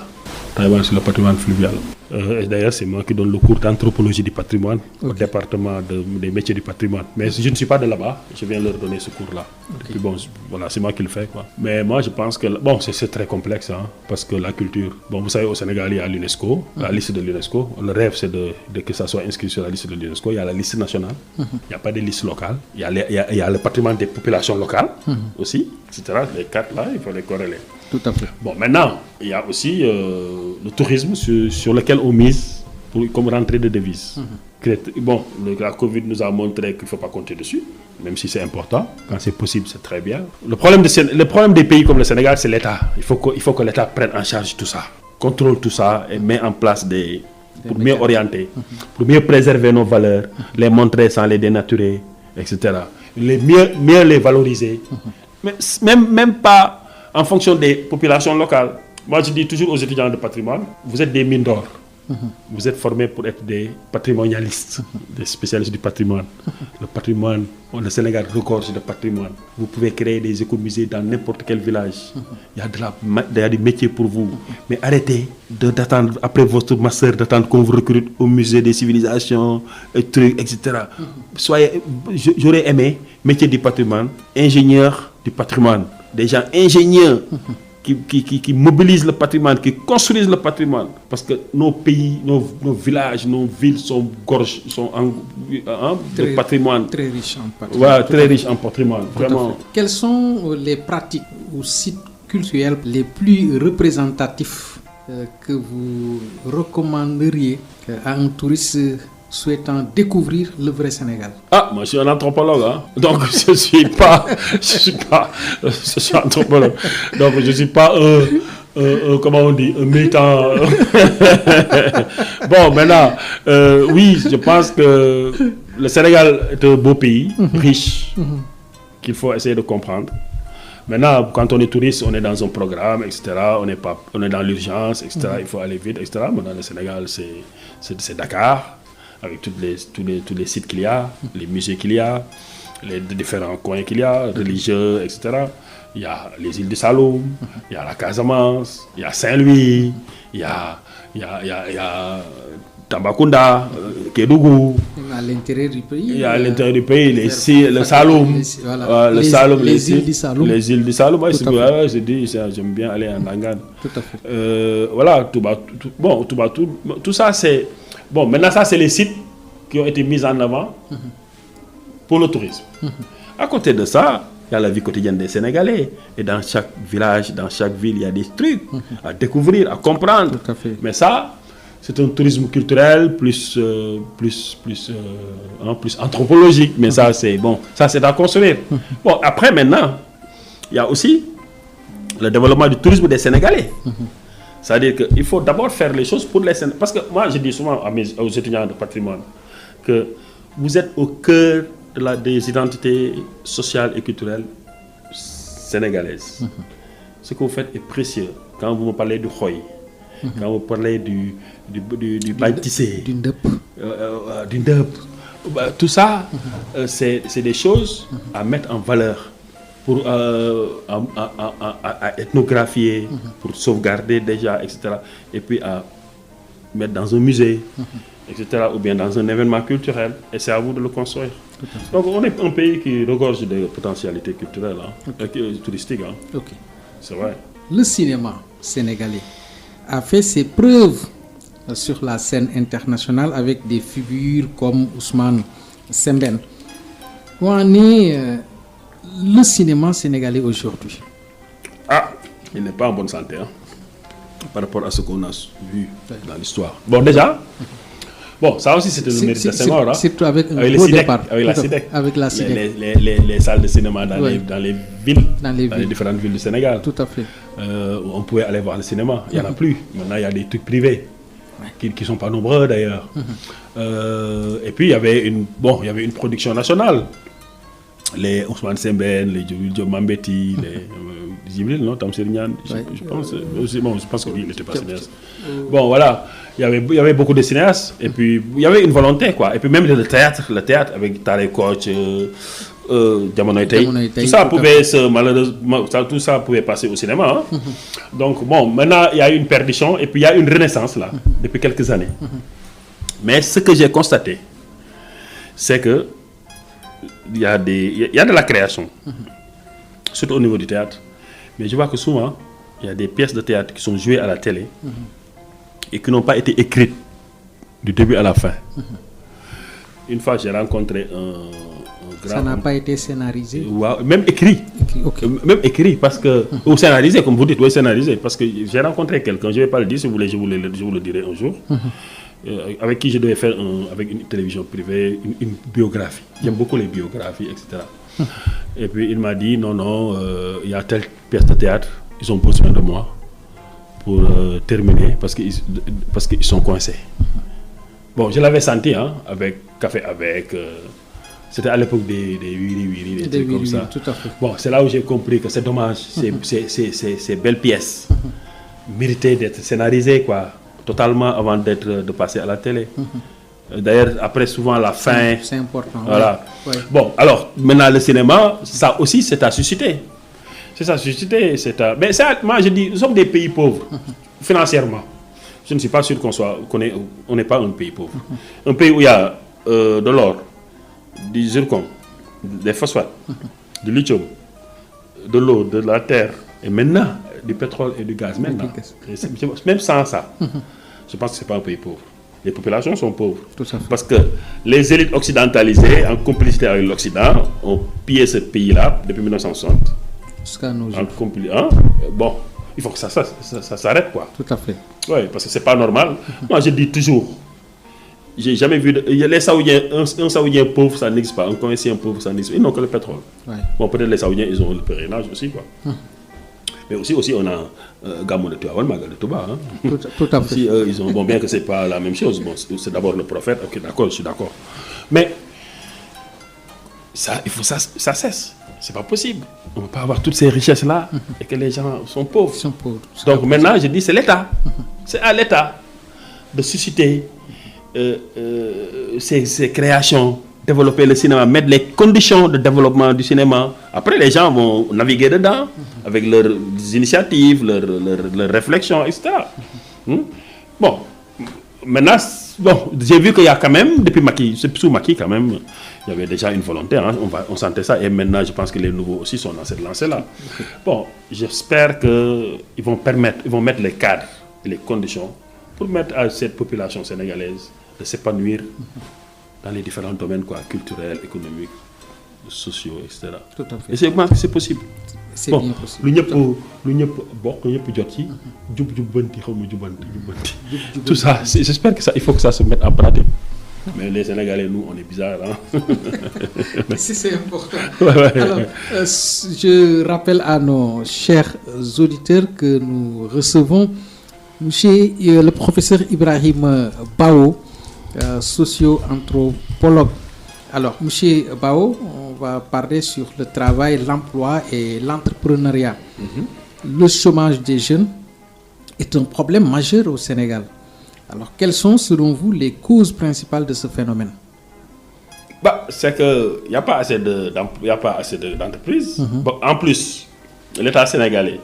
travaille sur le patrimoine fluvial. Et d'ailleurs, c'est moi qui donne le cours d'anthropologie du patrimoine au département des métiers du patrimoine. Mais je ne suis pas de là-bas, je viens leur donner ce cours-là. Okay. Puis bon, voilà, c'est moi qui le fais, quoi. Mais moi, je pense que c'est très complexe, hein, parce que la culture, vous savez, au Sénégal, il y a l'UNESCO, la liste de l'UNESCO. Le rêve, c'est de que ça soit inscrit sur la liste de l'UNESCO. Il y a la liste nationale, il n'y a pas de liste locale. Il y a le patrimoine des populations locales aussi, etc. Les quatre là, il faut les corréler. Tout à fait. Bon, maintenant, il y a aussi le tourisme sur lequel on mise comme rentrée de devises. Bon, la Covid nous a montré qu'il ne faut pas compter dessus, même si c'est important. Quand c'est possible, c'est très bien. Le problème des pays comme le Sénégal, c'est l'État. Il faut que l'État prenne en charge tout ça, contrôle tout ça et met en place pour mieux orienter, pour mieux préserver nos valeurs, les montrer sans les dénaturer, etc. Mieux les valoriser. Mais même pas en fonction des populations locales. Moi, je dis toujours aux étudiants de patrimoine, vous êtes des mines d'or. Vous êtes formés pour être des patrimonialistes, des spécialistes du patrimoine. Le patrimoine, le Sénégal regorge de patrimoine. Vous pouvez créer des écomusées dans n'importe quel village. Il y a des métiers pour vous. Mais arrêtez d'attendre, après votre master, d'attendre qu'on vous recrute au musée des civilisations, etc. J'aurais aimé métier du patrimoine, ingénieur du patrimoine. Des gens ingénieurs qui mobilisent le patrimoine, qui construisent le patrimoine. Parce que nos pays, nos villages, nos villes sont de patrimoine. Très riches en patrimoine. Ouais, très riches en patrimoine. Vraiment. Quels sont les pratiques ou sites culturels les plus représentatifs que vous recommanderiez à un touriste souhaitant découvrir le vrai Sénégal? Moi je suis un anthropologue, hein? Donc je suis anthropologue, donc je suis pas comment on dit, un militant. Bon, maintenant, oui, je pense que le Sénégal est un beau pays, riche, qu'il faut essayer de comprendre. Maintenant, quand on est touriste, on est dans un programme, etc. On est dans l'urgence, etc. Il faut aller vite, etc. Maintenant, le Sénégal, c'est Dakar, avec tous les sites qu'il y a, les musées qu'il y a, les différents coins qu'il y a, religieux, etc. Il y a les îles du Saloum, il y a la Casamance, il y a Saint-Louis, il y a Tambacounda, Kédougou. À l'intérieur du pays. Il y a à l'intérieur du pays, le Saloum, les îles du Saloum. Les îles du Saloum, j'aime bien aller en Nangan. Tout à fait. Voilà, tout ça c'est... Bon, maintenant, ça, c'est les sites qui ont été mis en avant pour le tourisme. À côté de ça, il y a la vie quotidienne des Sénégalais. Et dans chaque village, dans chaque ville, il y a des trucs à découvrir, à comprendre. Tout à fait. Mais ça, c'est un tourisme culturel plus anthropologique. Mais ça, c'est bon. Ça, c'est à construire. Bon, après, maintenant, il y a aussi le développement du tourisme des Sénégalais. C'est-à-dire qu'il faut d'abord faire les choses pour les Sénégalais. Parce que moi, je dis souvent aux étudiants de patrimoine que vous êtes au cœur des identités sociales et culturelles sénégalaises. Ce que vous faites est précieux. Quand vous me parlez du Khoy, quand vous parlez du Bantissé, du Ndeup, tout ça, c'est des choses à mettre en valeur, pour à ethnographier, pour sauvegarder déjà, etc. Et puis à mettre dans un musée, etc. Ou bien dans un événement culturel. Et c'est à vous de le construire. Donc on est un pays qui regorge de potentialités culturelles, touristiques. Okay. C'est vrai. Le cinéma sénégalais a fait ses preuves sur la scène internationale avec des figures comme Ousmane Sembène. Où en est le cinéma sénégalais aujourd'hui? Il n'est pas en bonne santé par rapport à ce qu'on a vu dans l'histoire. Bon, déjà, ça aussi c'était le mérite de Senghor. Surtout avec la SIDEC. Avec la SIDEC. Les salles de cinéma dans les villes, dans les différentes villes du Sénégal. Tout à fait. On pouvait aller voir le cinéma. Il n'y en a plus. Maintenant, il y a des trucs privés qui ne sont pas nombreux d'ailleurs. Et puis, il y avait une production nationale. Les Ousmane Sembène, les Diop Mambéty, les Djibril, non, Tamsir Niane, je pense que lui, il n'était pas cinéaste. Bon, voilà, il y avait beaucoup de cinéastes, et puis il y avait une volonté, quoi. Et puis même le théâtre avec Tarek Koch, Diamono Itay, tout ça pouvait tout ça pouvait passer au cinéma. Donc maintenant il y a eu une perdition, et puis il y a une renaissance là, depuis quelques années. Mais ce que j'ai constaté, c'est que il y a de la création, surtout au niveau du théâtre. Mais je vois que souvent, il y a des pièces de théâtre qui sont jouées à la télé et qui n'ont pas été écrites du début à la fin. Une fois, j'ai rencontré un grand... Ça n'a pas été scénarisé? Même écrit. Okay. Même écrit, parce que... Ou scénarisé, comme vous dites, oui, scénarisé. Parce que j'ai rencontré quelqu'un, je ne vais pas le dire, si vous voulez, je vous le dirai un jour. Avec qui je devais faire avec une télévision privée une biographie. J'aime beaucoup les biographies, etc. Et puis il m'a dit non, il y a telle pièce de théâtre, ils ont besoin de moi pour terminer parce qu'ils sont coincés. Bon, je l'avais senti avec Café avec. C'était à l'époque des Wiri, des trucs comme ça. Tout à fait. Bon, c'est là où j'ai compris que c'est dommage, ces belles pièces méritaient d'être scénarisées, quoi. Totalement avant de passer à la télé. D'ailleurs, après, souvent, à la fin... C'est important. Voilà. Oui. Bon, alors, maintenant, le cinéma, ça aussi, c'est à susciter. Mais moi, je dis, nous sommes des pays pauvres, financièrement. Je ne suis pas sûr qu'on n'est pas un pays pauvre. Un pays où il y a de l'or, du zircon, des phosphates, du lithium, de l'eau, de la terre, et maintenant, du pétrole et du gaz. Maintenant, même sans ça, je pense que ce n'est pas un pays pauvre. Les populations sont pauvres. Parce que les élites occidentalisées, en complicité avec l'Occident, ont pillé ce pays-là depuis 1960. Jusqu'à nos jours. Bon, il faut que ça s'arrête, quoi. Tout à fait. Oui, parce que ce n'est pas normal. Moi, je dis toujours, j'ai jamais vu... Les Saoudiens, un Saoudien pauvre, ça n'existe pas. Un Coïncien pauvre, ça n'existe pas. Ils n'ont que le pétrole. Ouais. Bon, peut-être les Saoudiens, ils ont le pèlerinage aussi, quoi. Mais aussi on a Gamou de Tuawan, Magal de Touba. Tout à fait. Aussi, ils ont, bien que ce n'est pas la même chose. Bon, c'est d'abord le prophète. Ok, d'accord, je suis d'accord. Mais ça, il faut ça cesse. C'est pas possible. On ne peut pas avoir toutes ces richesses-là et que les gens sont pauvres. Donc maintenant, je dis, c'est l'État. C'est à l'État de susciter ces créations, développer le cinéma, mettre les conditions de développement du cinéma. Après, les gens vont naviguer dedans avec leurs initiatives, leurs réflexions, etc. Bon, maintenant, j'ai vu qu'il y a quand même, depuis Macky, sous Macky quand même, il y avait déjà une volonté, on sentait ça, et maintenant je pense que les nouveaux aussi sont dans cette lancée-là. Bon, j'espère qu'ils vont mettre les cadres et les conditions pour permettre à cette population sénégalaise de s'épanouir dans les différents domaines, quoi, culturels, économiques, sociaux, etc. Tout à fait. Et je pense que c'est possible. C'est bien possible. Tout ça, j'espère que ça, il faut que ça se mette en pratique. Mais les Sénégalais, nous, on est bizarres. C'est important. Alors, je rappelle à nos chers auditeurs que nous recevons le professeur Ibrahim Bao, socio-anthropologue. Alors, Monsieur Bao, on va parler sur le travail, l'emploi et l'entrepreneuriat. Le chômage des jeunes est un problème majeur au Sénégal. Alors, quelles sont, selon vous, les causes principales de ce phénomène? C'est qu'il n'y a pas assez d'entreprises. Bon, en plus, l'État sénégalais,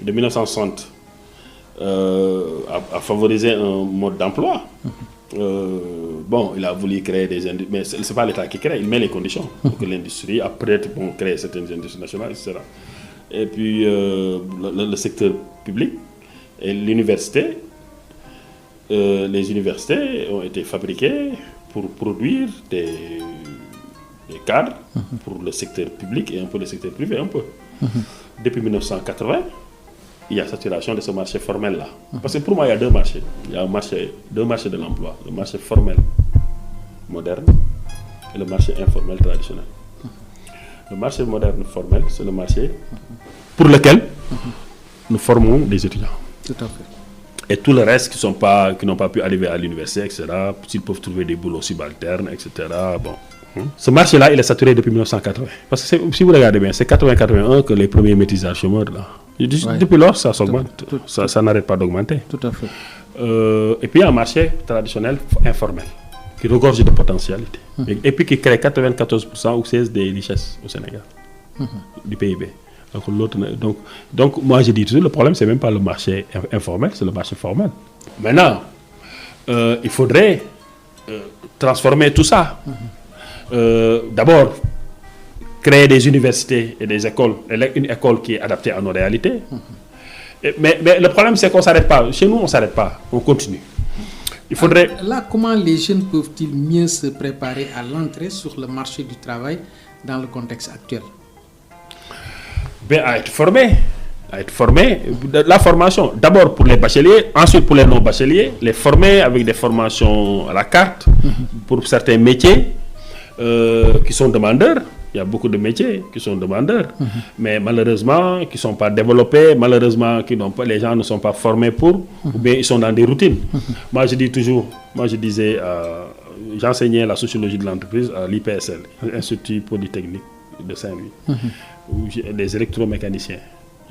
de 1960, a favorisé un mode d'emploi. Il a voulu créer des industries, mais ce n'est pas l'État qui crée, il met les conditions pour que l'industrie, après, crée certaines industries nationales, etc. Et puis, le secteur public et l'université, les universités ont été fabriquées pour produire des cadres pour le secteur public et un peu le secteur privé, un peu. Depuis 1980, il y a saturation de ce marché formel-là. Parce que pour moi, il y a deux marchés. Il y a deux marchés de l'emploi. Le marché formel, moderne, et le marché informel, traditionnel. Le marché moderne, formel, c'est le marché pour lequel nous formons des étudiants. Tout à fait. Et tout le reste qui n'ont pas pu arriver à l'université, etc., s'ils peuvent trouver des boulots subalternes, etc. Bon. Ce marché-là, il est saturé depuis 1980. Parce que si vous regardez bien, c'est 80-81 que les premiers métissages chômeurs, là. Depuis lors, ça s'augmente. Ça n'arrête pas d'augmenter. Tout à fait. Et puis, il y a un marché traditionnel informel qui regorge de potentialités. Et puis qui crée 94% ou 16% des richesses au Sénégal, du PIB. Donc, moi, je dis toujours, le problème, c'est même pas le marché informel, c'est le marché formel. Maintenant, il faudrait transformer tout ça. D'abord, créer des universités et des écoles, une école qui est adaptée à nos réalités. Mais le problème, c'est qu'on ne s'arrête pas. Chez nous, on ne s'arrête pas, on continue. Il faudrait... Là, comment les jeunes peuvent-ils mieux se préparer à l'entrée sur le marché du travail dans le contexte actuel? À être formés. La formation, d'abord pour les bacheliers, ensuite pour les non-bacheliers, les former avec des formations à la carte pour certains métiers qui sont demandeurs. Il y a beaucoup de métiers qui sont demandeurs, mais malheureusement, qui ne sont pas développés, malheureusement, les gens ne sont pas formés pour, ou bien ils sont dans des routines. Moi, je dis toujours, j'enseignais la sociologie de l'entreprise à l'IPSL, l'Institut Polytechnique de Saint-Louis, où j'ai des électromécaniciens.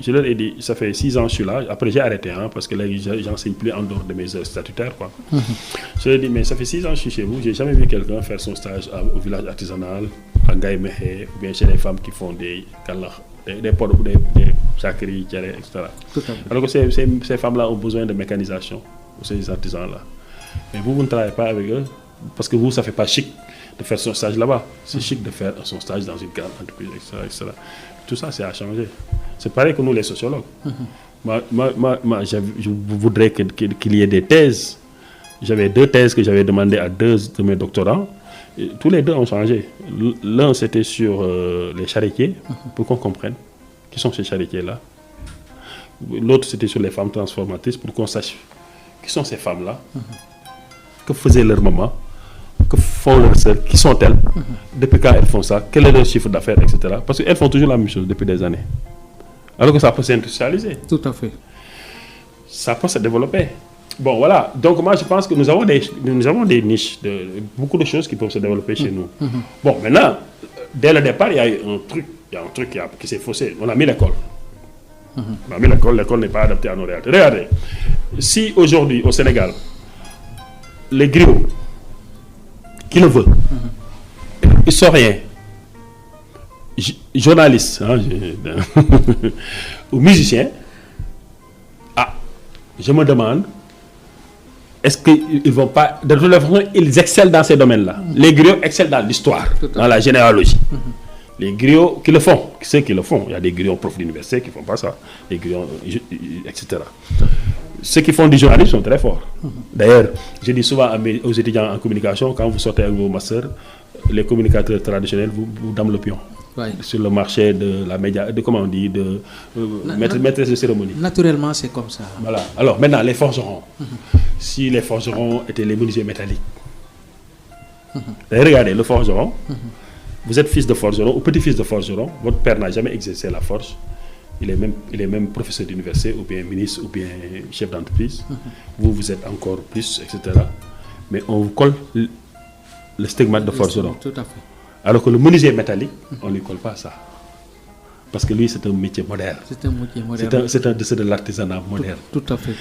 Je leur ai dit, ça fait 6 ans que je suis là, après j'ai arrêté, parce que là, j'enseigne plus en dehors de mes heures statutaires. Je leur ai dit, mais ça fait 6 ans que je suis chez vous, je n'ai jamais vu quelqu'un faire son stage au village artisanal, à Gaïmehé, ou bien chez les femmes qui font des chakris, etc. Alors que ces femmes-là ont besoin de mécanisation, ces artisans-là. Mais vous ne travaillez pas avec eux, parce que vous, ça ne fait pas chic de faire son stage là-bas. C'est chic de faire son stage dans une grande entreprise, etc. Tout ça, c'est à changer. C'est pareil que nous, les sociologues. Je voudrais qu'il y ait des thèses. J'avais 2 thèses que j'avais demandées à 2 de mes doctorants. Et tous les 2 ont changé. L'un, c'était sur les charretiers, pour qu'on comprenne qui sont ces charretiers-là. L'autre, c'était sur les femmes transformatrices, pour qu'on sache qui sont ces femmes-là, que faisait leur maman, que font leurs sœurs, qui sont-elles, depuis quand elles font ça, quel est leur chiffre d'affaires, etc. Parce qu'elles font toujours la même chose depuis des années. Alors que ça peut s'industrialiser. Tout à fait. Ça peut se développer. Bon, voilà. Donc, moi, je pense que nous avons des niches, beaucoup de choses qui peuvent se développer chez nous. Bon, maintenant, dès le départ, il y a un truc qui s'est faussé. On a mis l'école. On a mis l'école n'est pas adaptée à nos réalités. Regardez, si aujourd'hui, au Sénégal, les griots qui le veulent, historiens, journalistes, ou musiciens, je me demande, est-ce qu'ils vont pas, de toute façon, ils excellent dans ces domaines-là. Les griots excellent dans l'histoire, dans la généalogie. Les griots qui le font, ceux qui le font, il y a des griots profs d'université qui ne font pas ça, des griots, etc. Ceux qui font du journalisme sont très forts. D'ailleurs, je dis souvent aux étudiants en communication, quand vous sortez avec vos masters, les communicateurs traditionnels vous donnent le pion. Sur le marché de la média, comment on dit, de maîtresse de cérémonie. Naturellement, c'est comme ça. Voilà. Alors maintenant, les forgerons. Si les forgerons étaient les menuisiers métalliques. Regardez, le forgeron, vous êtes fils de forgeron ou petit-fils de forgeron, votre père n'a jamais exercé la forge. Il est même professeur d'université ou bien ministre ou bien chef d'entreprise. Vous êtes encore plus, etc. Mais on vous colle le stigmate de forgeron. Tout à fait. Alors que le menuisier métallique, on ne lui colle pas ça. Parce que lui, c'est un métier moderne. C'est un métier moderne. C'est de l'artisanat moderne. Tout à fait.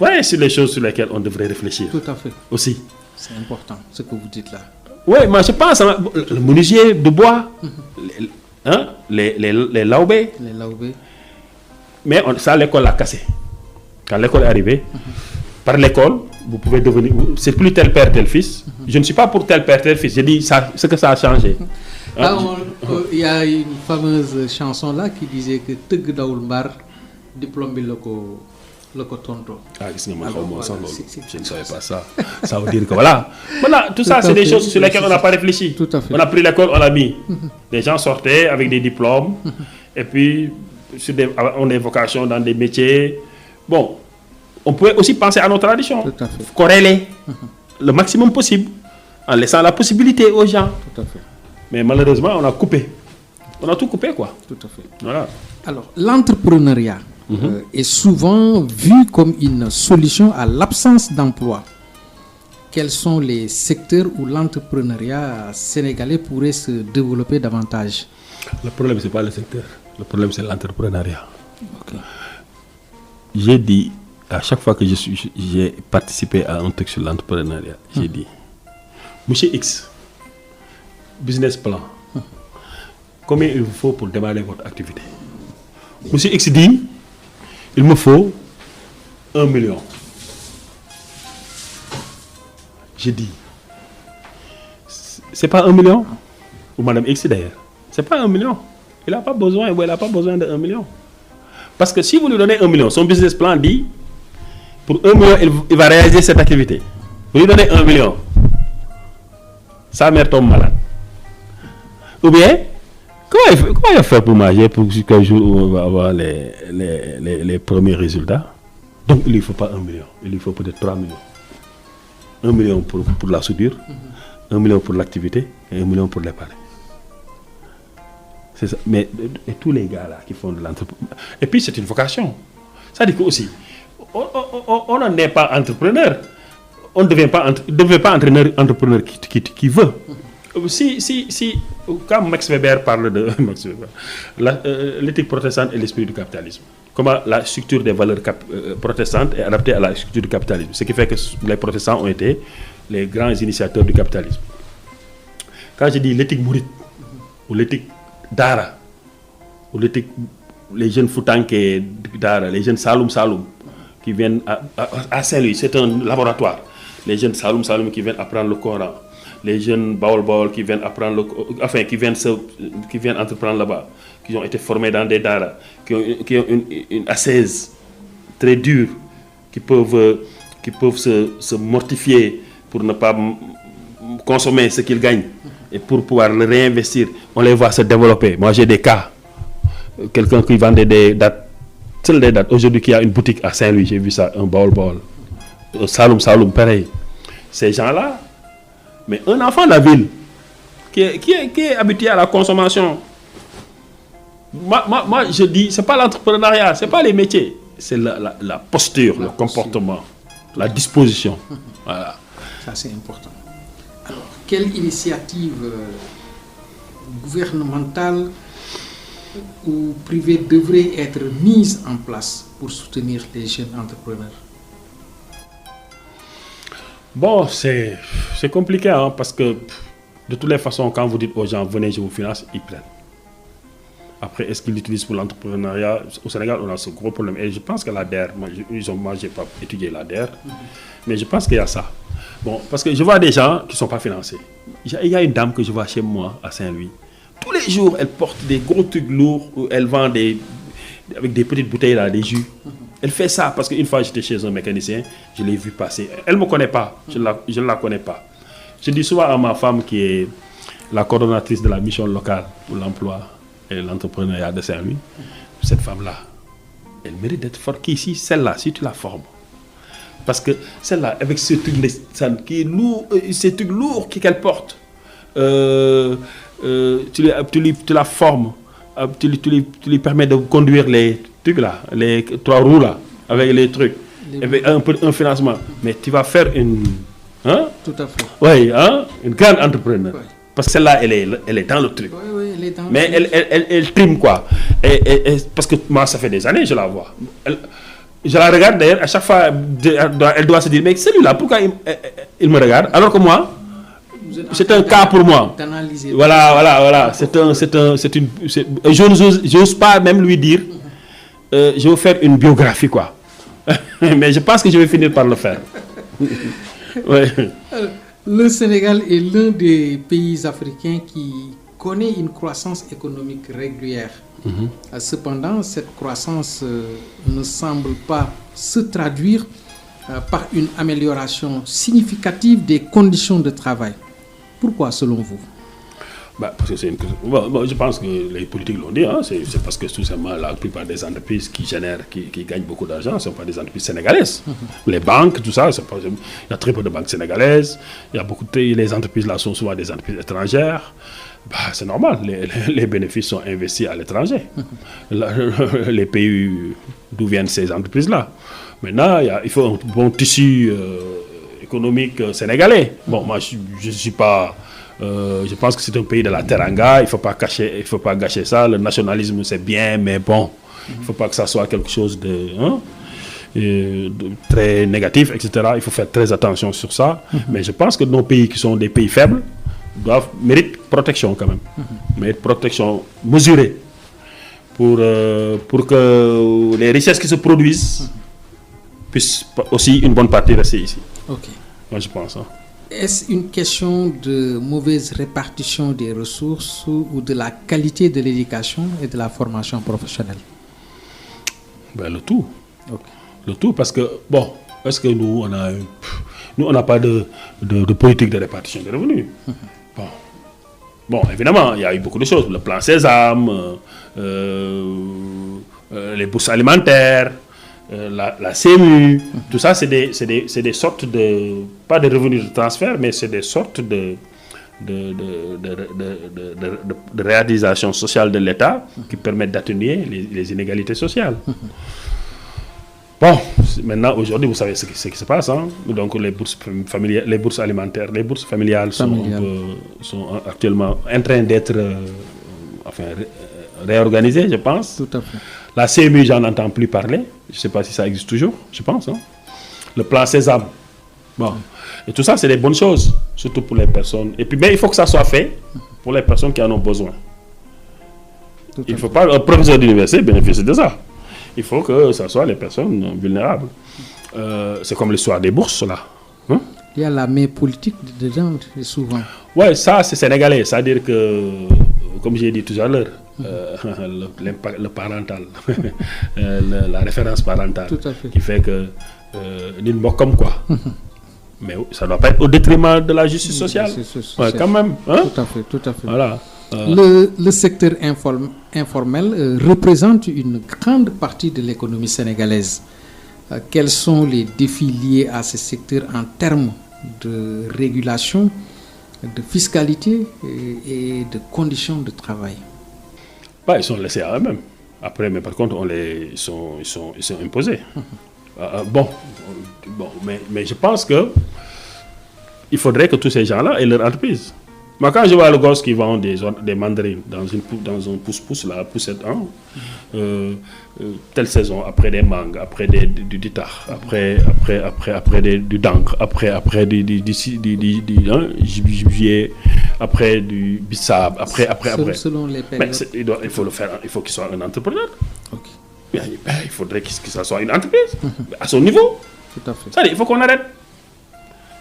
Ouais, c'est les choses sur lesquelles on devrait réfléchir. Tout à fait. Aussi. C'est important, ce que vous dites là. Oui, moi je pense, le menuisier de bois, les laubés. Les laubés. Mais ça, l'école l'a cassé. Quand l'école est arrivée, par l'école, vous pouvez devenir. C'est plus tel père, tel fils. Je ne suis pas pour tel père, tel fils. Je dis ce que ça a changé. Il y a une fameuse chanson là qui disait que Teug Daoul Mbar, diplôme le tonto. Ah, je ne savais pas ça. Ça veut dire que voilà. Voilà, tout ça, c'est des choses sur lesquelles on n'a pas réfléchi. Tout à fait. On a pris l'école, on l'a mis. Les gens sortaient avec des diplômes. Et puis, on a des vocations dans des métiers. Bon, on pouvait aussi penser à nos traditions. Tout à fait. Corréler le maximum possible en laissant la possibilité aux gens. Tout à fait. Mais malheureusement, on a coupé. On a tout coupé, quoi. Tout à fait. Voilà. Alors, l'entrepreneuriat est souvent vu comme une solution à l'absence d'emploi. Quels sont les secteurs où l'entrepreneuriat sénégalais pourrait se développer davantage? Le problème, ce n'est pas le secteur. Le problème, c'est l'entrepreneuriat. Okay. J'ai dit, à chaque fois que j'ai participé à un truc sur l'entrepreneuriat, j'ai dit, Monsieur X, business plan, combien il vous faut pour démarrer votre activité? Monsieur X dit, il me faut 1 million. J'ai dit, c'est pas 1 million? Ou Madame X d'ailleurs, c'est pas 1 million. Il n'a pas besoin, ou elle n'a pas besoin de 1 million. Parce que si vous lui donnez 1 million, son business plan dit, pour 1 million, il va réaliser cette activité. Vous lui donnez 1 million, sa mère tombe malade. Ou bien, comment il va faire pour manger pour jusqu'au jour où on va avoir les premiers résultats? Donc il ne lui faut pas 1 million, il lui faut peut-être 3 millions. 1 million pour la soudure, 1 million pour l'activité et 1 million pour l'épargne. C'est ça. Mais et tous les gars là qui font de l'entrepreneuriat. Et puis c'est une vocation. Ça dit que aussi, on n'en est pas entrepreneur. On ne devient pas entrepreneur qui veut. Si quand Max Weber parle de l'éthique protestante et l'esprit du capitalisme, comment la structure des valeurs protestantes est adaptée à la structure du capitalisme, ce qui fait que les protestants ont été les grands initiateurs du capitalisme. Quand je dis l'éthique mouride ou l'éthique Dara, ou l'éthique, les jeunes Foutanké Dara, les jeunes Saloum qui viennent à Saint-Louis, c'est un laboratoire. Les jeunes Saloum qui viennent apprendre le Coran, les jeunes Baol qui viennent apprendre qui viennent entreprendre là-bas, qui ont été formés dans des Dara, qui ont une ascèse très dure, qui peuvent se mortifier pour ne pas consommer ce qu'ils gagnent et pour pouvoir le réinvestir. On les voit se développer. Moi j'ai des cas, quelqu'un qui vendait des dates, seules des dates, aujourd'hui qui a une boutique à Saint-Louis, j'ai vu ça, un Baol, Saloum, pareil. Ces gens-là, mais un enfant de la ville qui est habitué à la consommation, moi je dis, c'est pas l'entrepreneuriat, c'est pas les métiers, c'est la posture, le comportement, la disposition. Voilà. Ça c'est important. Alors, quelle initiative gouvernementale ou privée devrait être mise en place pour soutenir les jeunes entrepreneurs? Bon, c'est compliqué, hein, parce que de toutes les façons, quand vous dites aux gens, venez, je vous finance, ils prennent. Après, est-ce qu'ils l'utilisent pour l'entrepreneuriat? Au Sénégal, on a ce gros problème. Et je pense que l'ADER, moi je n'ai pas étudié l'ADER, mais je pense qu'il y a ça. Bon, parce que je vois des gens qui ne sont pas financés. Il y a une dame que je vois chez moi, à Saint-Louis. Tous les jours, elle porte des gros trucs lourds, où elle vend avec des petites bouteilles, là, des jus. Elle fait ça parce qu'une fois, j'étais chez un mécanicien, je l'ai vu passer. Elle ne me connaît pas, je ne la connais pas. Je dis souvent à ma femme, qui est la coordonnatrice de la mission locale pour l'emploi et l'entrepreneuriat de Saint-Louis, cette femme-là, elle mérite d'être forte. Ici, celle-là, si tu la formes, parce que celle-là, avec ce truc qui est lourd, ces trucs lourds qu'elle porte, tu la formes, tu lui permets de conduire les trucs là, les 3 roues là, avec les trucs, avec un financement. Mais tu vas faire Hein? Tout à fait. Oui, hein? Une grande entrepreneur. Ouais. Parce que celle-là, elle est dans le truc. Oui, elle est dans Mais le truc. elle trime quoi. Parce que moi, ça fait des années que je la vois. Je la regarde d'ailleurs, à chaque fois, elle doit se dire, mais celui-là, pourquoi il me regarde alors que moi, c'est un cas pour moi. Voilà. J'ose pas même lui dire, je vais faire une biographie quoi. Mais je pense que je vais finir par le faire. Ouais. Le Sénégal est l'un des pays africains qui connaît une croissance économique régulière. Cependant, cette croissance ne semble pas se traduire par une amélioration significative des conditions de travail. Pourquoi, selon vous? Parce que je pense que les politiques l'ont dit, hein, c'est parce que tout simplement la plupart des entreprises qui gagnent beaucoup d'argent ne sont pas des entreprises sénégalaises. Les banques, tout ça, il y a très peu de banques sénégalaises, les entreprises là sont souvent des entreprises étrangères. C'est normal, les bénéfices sont investis à l'étranger. Les pays d'où viennent ces entreprises-là. Maintenant, il faut un bon tissu économique sénégalais. Bon, moi, je ne suis pas... je pense que c'est un pays de la teranga, il ne faut pas gâcher ça. Le nationalisme, c'est bien, mais bon, il ne faut pas que ça soit quelque chose de très négatif, etc. Il faut faire très attention sur ça. Mais je pense que nos pays qui sont des pays faibles méritent protection quand même. Méritent protection mesurée pour que les richesses qui se produisent puissent aussi une bonne partie rester ici. Ok. Moi, je pense. Est-ce une question de mauvaise répartition des ressources ou de la qualité de l'éducation et de la formation professionnelle? Le tout. Okay. Le tout, parce que, est-ce que nous, on n'a pas de politique de répartition des revenus? Bon, évidemment, il y a eu beaucoup de choses. Le plan Sésame, les bourses alimentaires, la CMU, tout ça, c'est des sortes de, pas de revenus de transfert, mais c'est des sortes de réalisation sociale de l'État qui permettent d'atténuer les inégalités sociales. Bon, maintenant, aujourd'hui, vous savez ce qui se passe. Hein? Donc, les bourses familiales, les bourses alimentaires, les bourses familiales sont actuellement en train d'être réorganisées, je pense. Tout à fait. La CMU, j'en entends plus parler. Je ne sais pas si ça existe toujours, je pense. Hein? Le plan Sésame. Bon. Et tout ça, c'est des bonnes choses, surtout pour les personnes. Et puis, mais il faut que ça soit fait pour les personnes qui en ont besoin. Il ne faut pas un professeur d'université bénéficier de ça. Il faut que ce soit les personnes vulnérables. C'est comme l'histoire des bourses, là. Hein? Il y a la main politique dedans, souvent. Oui, ça, c'est sénégalais. C'est-à-dire que, comme j'ai dit tout à l'heure, le parental, la référence parentale, qui fait que d'une boîte comme quoi. Mais ça ne doit pas être au détriment de la justice sociale. Ouais, quand même. Hein? Tout à fait. Voilà. Le secteur informel représente une grande partie de l'économie sénégalaise. Quels sont les défis liés à ce secteur en termes de régulation, de fiscalité et de conditions de travail? Ils sont laissés à eux-mêmes. Après, mais par contre, ils sont imposés. Mais je pense que il faudrait que tous ces gens-là aient leur entreprise. Moi, quand je vois le gosse qui vend des mandarines dans un pouce-pouce, là, poussette, hein, telle saison, après des mangues, après du ditar, après du dankre, après du gibier, après du bissab, après. Selon les périodes. Mais il faut le faire, il faut qu'il soit un entrepreneur. Okay. Il faudrait que ça soit une entreprise, à son niveau. Tout à fait. Il faut qu'on arrête.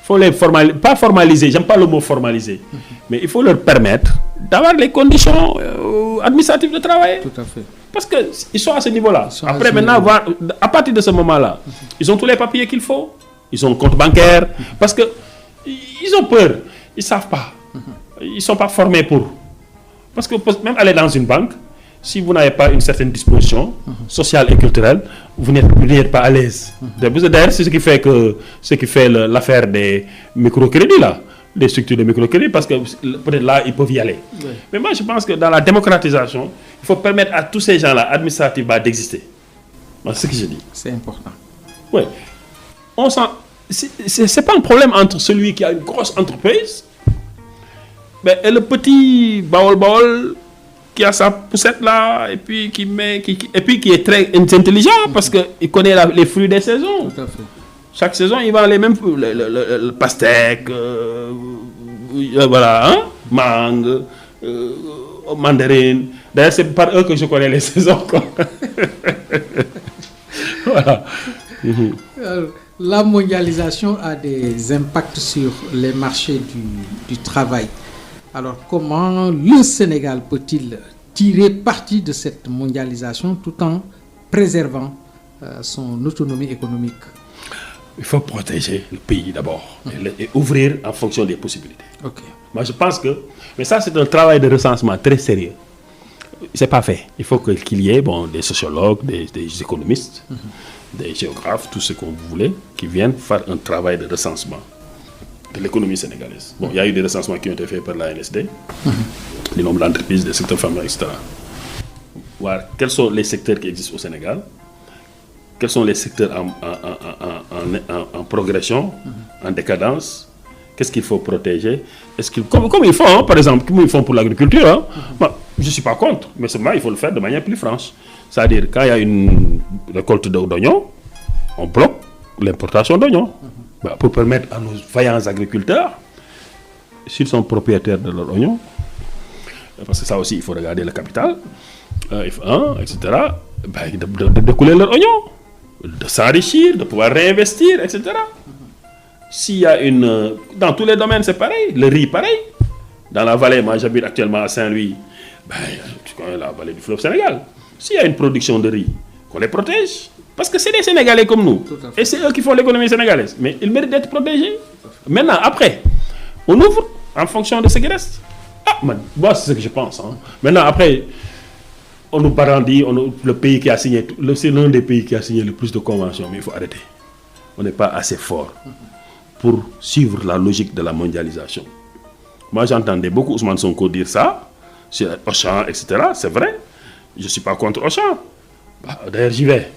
Il faut les pas formaliser, j'aime pas le mot formaliser, mais il faut leur permettre d'avoir les conditions administratives de travail. Tout à fait. Parce qu'ils sont à ce niveau-là. Après, maintenant, à partir de ce moment-là, ils ont tous les papiers qu'il faut. Ils ont un compte bancaire. Parce qu'ils ont peur. Ils ne savent pas. Ils ne sont pas formés pour. Parce que même aller dans une banque, si vous n'avez pas une certaine disposition sociale et culturelle, vous n'êtes pas à l'aise. D'ailleurs, c'est ce qui fait l'affaire des microcrédits, là, des structures de microcrédit, parce que peut-être là, ils peuvent y aller. Oui. Mais moi, je pense que dans la démocratisation, il faut permettre à tous ces gens-là, administrativement, d'exister. C'est ce que je dis. C'est important. Oui. c'est pas un problème entre celui qui a une grosse entreprise et le petit baol qui a sa poussette là et puis qui est très intelligent parce qu'il connaît les fruits des saisons. Tout à fait. Chaque saison, il vend les mêmes fruits, le pastèque, voilà, hein? Mangue, mandarine. D'ailleurs, c'est par eux que je connais les saisons. Voilà. La mondialisation a des impacts sur les marchés du travail. Alors, comment le Sénégal peut-il tirer parti de cette mondialisation tout en préservant son autonomie économique? Il faut protéger le pays d'abord et ouvrir en fonction des possibilités. Okay. Moi, je pense que... Mais ça, c'est un travail de recensement très sérieux. C'est pas fait. Il faut qu'il y ait des sociologues, des économistes, des géographes, tout ce que vous voulez, qui viennent faire un travail de recensement de l'économie sénégalaise. Bon, il y a eu des recensements qui ont été faits par l'ANSD, du nombre d'entreprises, des secteurs familiaux, etc. Voir quels sont les secteurs qui existent au Sénégal, quels sont les secteurs en progression, en décadence, qu'est-ce qu'il faut protéger, comme ils font, hein, par exemple, comme ils font pour l'agriculture. Hein. Moi, je ne suis pas contre, mais seulement il faut le faire de manière plus franche. C'est-à-dire, quand il y a une récolte d'oignons, on bloque l'importation d'oignons. Pour permettre à nos vaillants agriculteurs, s'ils sont propriétaires de leurs oignons, parce que ça aussi, il faut regarder le capital, etc., de couler leurs oignons, de s'enrichir, de pouvoir réinvestir, etc. S'il y a dans tous les domaines, c'est pareil. Le riz, pareil. Dans la vallée, moi j'habite actuellement à Saint-Louis, tu connais la vallée du fleuve Sénégal. S'il y a une production de riz, qu'on les protège. Parce que c'est des Sénégalais comme nous. Et c'est eux qui font l'économie sénégalaise. Mais ils méritent d'être protégés. Maintenant, après, on ouvre en fonction de ce qui reste. Moi, c'est ce que je pense. Hein. Maintenant, après, on nous barandit, le pays qui a signé, c'est l'un des pays qui a signé le plus de conventions, mais il faut arrêter. On n'est pas assez fort pour suivre la logique de la mondialisation. Moi, j'entendais beaucoup Ousmane Sonko dire ça, sur Auchan, etc. C'est vrai. Je ne suis pas contre Auchan. D'ailleurs, j'y vais.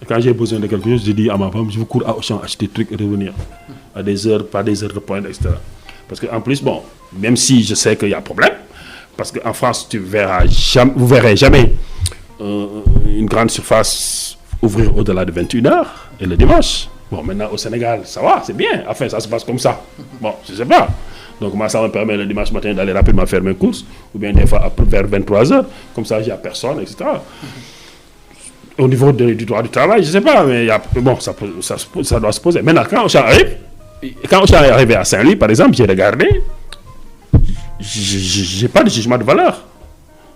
Quand j'ai besoin de quelque chose, je dis à ma femme, je vous cours à Auchan, acheter des trucs et revenir. À des heures, pas des heures de pointe, etc. Parce qu'en plus, même si je sais qu'il y a problème, parce qu'en France, vous ne verrez jamais une grande surface ouvrir au-delà de 21h et le dimanche. Maintenant, au Sénégal, ça va, c'est bien. Enfin, ça se passe comme ça. Je ne sais pas. Donc, moi, ça me permet le dimanche matin d'aller rapidement faire mes courses, ou bien des fois vers 23h. Comme ça, il n'y a personne, etc. Au niveau du droit du travail, je ne sais pas, mais ça doit se poser. Maintenant, quand Auchan est arrivé à Saint-Louis, par exemple, j'ai regardé, je n'ai pas de jugement de valeur.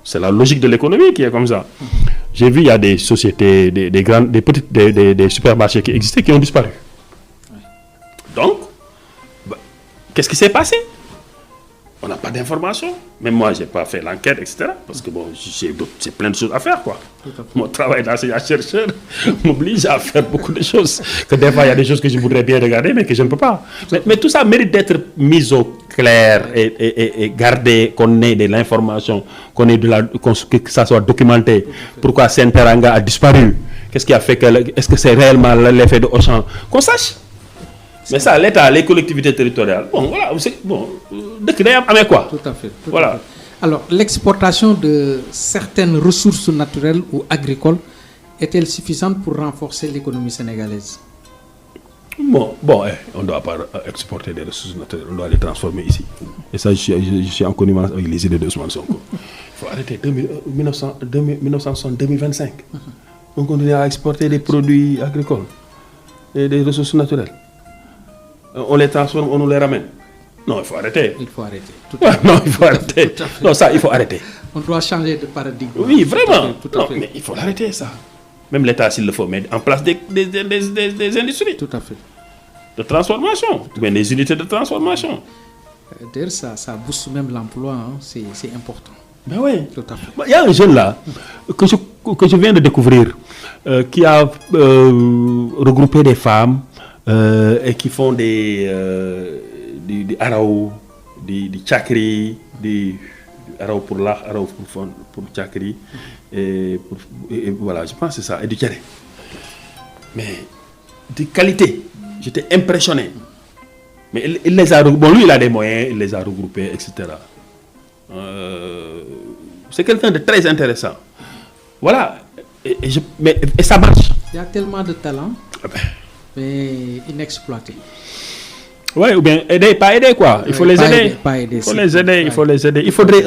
C'est la logique de l'économie qui est comme ça. J'ai vu, il y a des sociétés, des supermarchés qui existaient, qui ont disparu. Donc, qu'est-ce qui s'est passé? On n'a pas d'informations. Même moi, je n'ai pas fait l'enquête, etc. Parce que j'ai plein de choses à faire, quoi. Mon travail d'enseignant-chercheur m'oblige à faire beaucoup de choses. Que des fois, il y a des choses que je voudrais bien regarder, mais que je ne peux pas. Mais tout ça mérite d'être mis au clair et gardé, qu'on ait de l'information, que ça soit documenté. Pourquoi Saint-Teranga a disparu? Qu'est-ce qui a fait est-ce que c'est réellement l'effet de Auchan? Qu'on sache. Mais ça, l'État, les collectivités territoriales, voilà, avec quoi? Tout à fait. Voilà. Alors, l'exportation de certaines ressources naturelles ou agricoles est-elle suffisante pour renforcer l'économie sénégalaise? On ne doit pas exporter des ressources naturelles, on doit les transformer ici. Et ça, je suis en connivence avec les idées de Ousmane Sonko. Il faut arrêter 1960-2025. On continue à exporter des produits agricoles et des ressources naturelles. On les transforme, on nous les ramène. Non, il faut arrêter. Il faut arrêter. Il faut arrêter. Non, ça, il faut arrêter. On doit changer de paradigme. Oui, vraiment. Tout à fait. Mais il faut l'arrêter, ça. Même l'État, s'il le faut, mettre en place des industries. Tout à fait. De transformation. Bien, des unités de transformation. D'ailleurs, ça booste même l'emploi. Hein. C'est important. Ben oui. Tout à fait. Il y a un jeune là, que je viens de découvrir, qui a regroupé des femmes et qui font des araw, des tchakri, des araw pour l'art, araw pour tchakri, et voilà, je pense que c'est ça, et du tchéré. Mais de qualité. J'étais impressionné. Mais il les a, bon, lui, il a des moyens, il les a regroupés, etc. C'est quelqu'un de très intéressant. Voilà. Et ça marche. Il y a tellement de talent, mais inexploité. Oui, ou bien aider, pas aider quoi. Il faut les aider. Il faut les aider. Il faudrait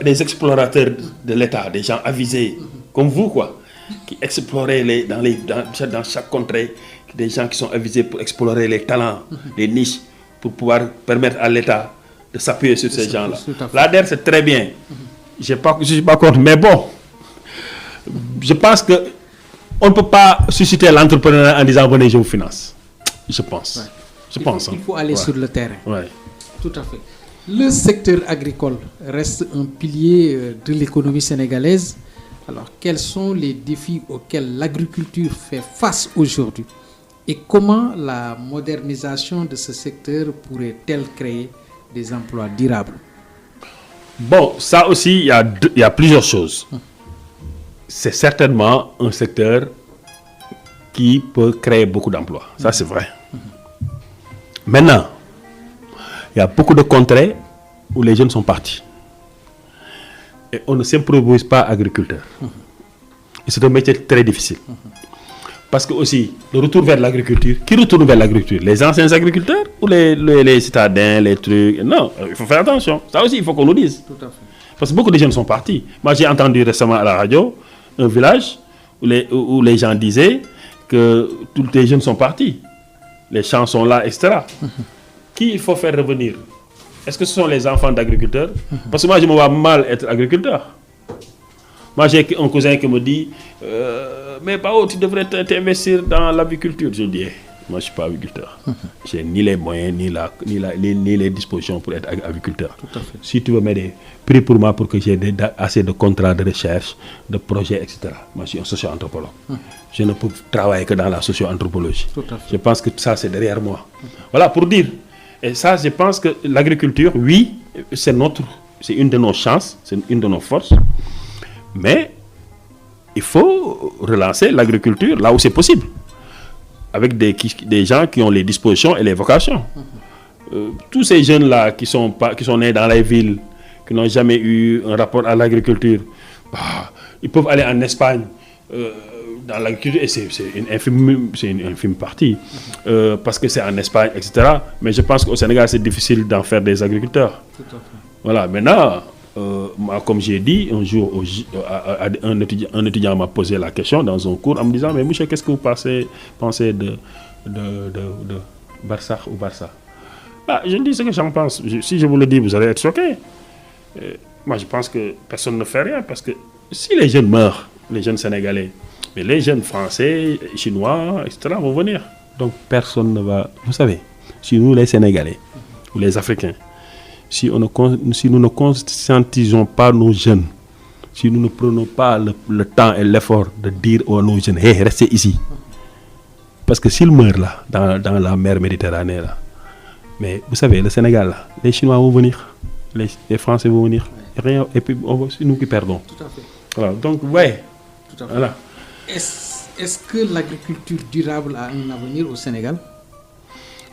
des explorateurs de l'État, des gens avisés comme vous quoi, qui exploreraient dans chaque contrée, des gens qui sont avisés pour explorer les talents, les niches, pour pouvoir permettre à l'État de s'appuyer sur ces gens-là. L'ADER c'est très bien. Je ne suis pas contre, mais bon, je pense que on ne peut pas susciter l'entrepreneuriat en disant venez je vous finance. Je pense. Ouais. Il faut aller sur le terrain. Ouais. Tout à fait. Le secteur agricole reste un pilier de l'économie sénégalaise. Alors, quels sont les défis auxquels l'agriculture fait face aujourd'hui et comment la modernisation de ce secteur pourrait-elle créer des emplois durables? Bon, ça aussi, il y a plusieurs choses. C'est certainement un secteur qui peut créer beaucoup d'emplois. Ça, c'est vrai. Maintenant, il y a beaucoup de contrées où les jeunes sont partis. Et on ne s'improvise pas agriculteur. Et c'est un métier très difficile. Parce que aussi, le retour vers l'agriculture, qui retourne vers l'agriculture? Les anciens agriculteurs ou les citadins, les trucs? Non, il faut faire attention. Ça aussi, il faut qu'on nous dise. Tout à fait. Parce que beaucoup de jeunes sont partis. Moi, j'ai entendu récemment à la radio un village où les gens disaient que tous les jeunes sont partis. Les champs sont là, etc. Qui il faut faire revenir? Est-ce que ce sont les enfants d'agriculteurs? Parce que moi, je me vois mal être agriculteur. Moi, j'ai un cousin qui me dit mais Pao, tu devrais t'investir dans l'aviculture. Je dis, moi, je ne suis pas agriculteur. J'ai ni les moyens, ni les dispositions pour être agriculteur. Tout à fait. Si tu veux m'aider, prie pour moi pour que j'ai assez de contrats de recherche, de projets, etc. Moi, je suis un socio-anthropologue. Je ne peux travailler que dans la socio-anthropologie. Je pense que ça, c'est derrière moi. Voilà, pour dire. Et ça, je pense que l'agriculture, oui, c'est une de nos chances, c'est une de nos forces. Mais il faut relancer l'agriculture là où c'est possible. Avec des gens qui ont les dispositions et les vocations. Tous ces jeunes-là qui sont nés dans les villes, qui n'ont jamais eu un rapport à l'agriculture, ils peuvent aller en Espagne dans l'agriculture, et c'est une infime partie, parce que c'est en Espagne, etc. Mais je pense qu'au Sénégal, c'est difficile d'en faire des agriculteurs. Tout à fait. Voilà, maintenant, moi, comme j'ai dit, un jour, un étudiant m'a posé la question dans un cours en me disant, mais monsieur, qu'est-ce que vous pensez de Barça ou Barça? Je dis ce que j'en pense. Si je vous le dis, vous allez être choqué. Moi, je pense que personne ne fait rien, parce que si les jeunes meurent, les jeunes Sénégalais, mais les jeunes Français, Chinois, etc. vont venir. Donc, personne ne va... Vous savez, si nous, les Sénégalais, ou les Africains, si nous ne conscientisons pas nos jeunes, si nous ne prenons pas le temps et l'effort de dire à nos jeunes, hey, restez ici. Parce que s'ils meurent là, dans la mer Méditerranée, là, mais vous savez, le Sénégal, là, les Chinois vont venir, les Français vont venir, et puis c'est nous qui perdons. Tout à fait. Voilà, donc, ouais. Tout à fait. Voilà. Est-ce que l'agriculture durable a un avenir au Sénégal?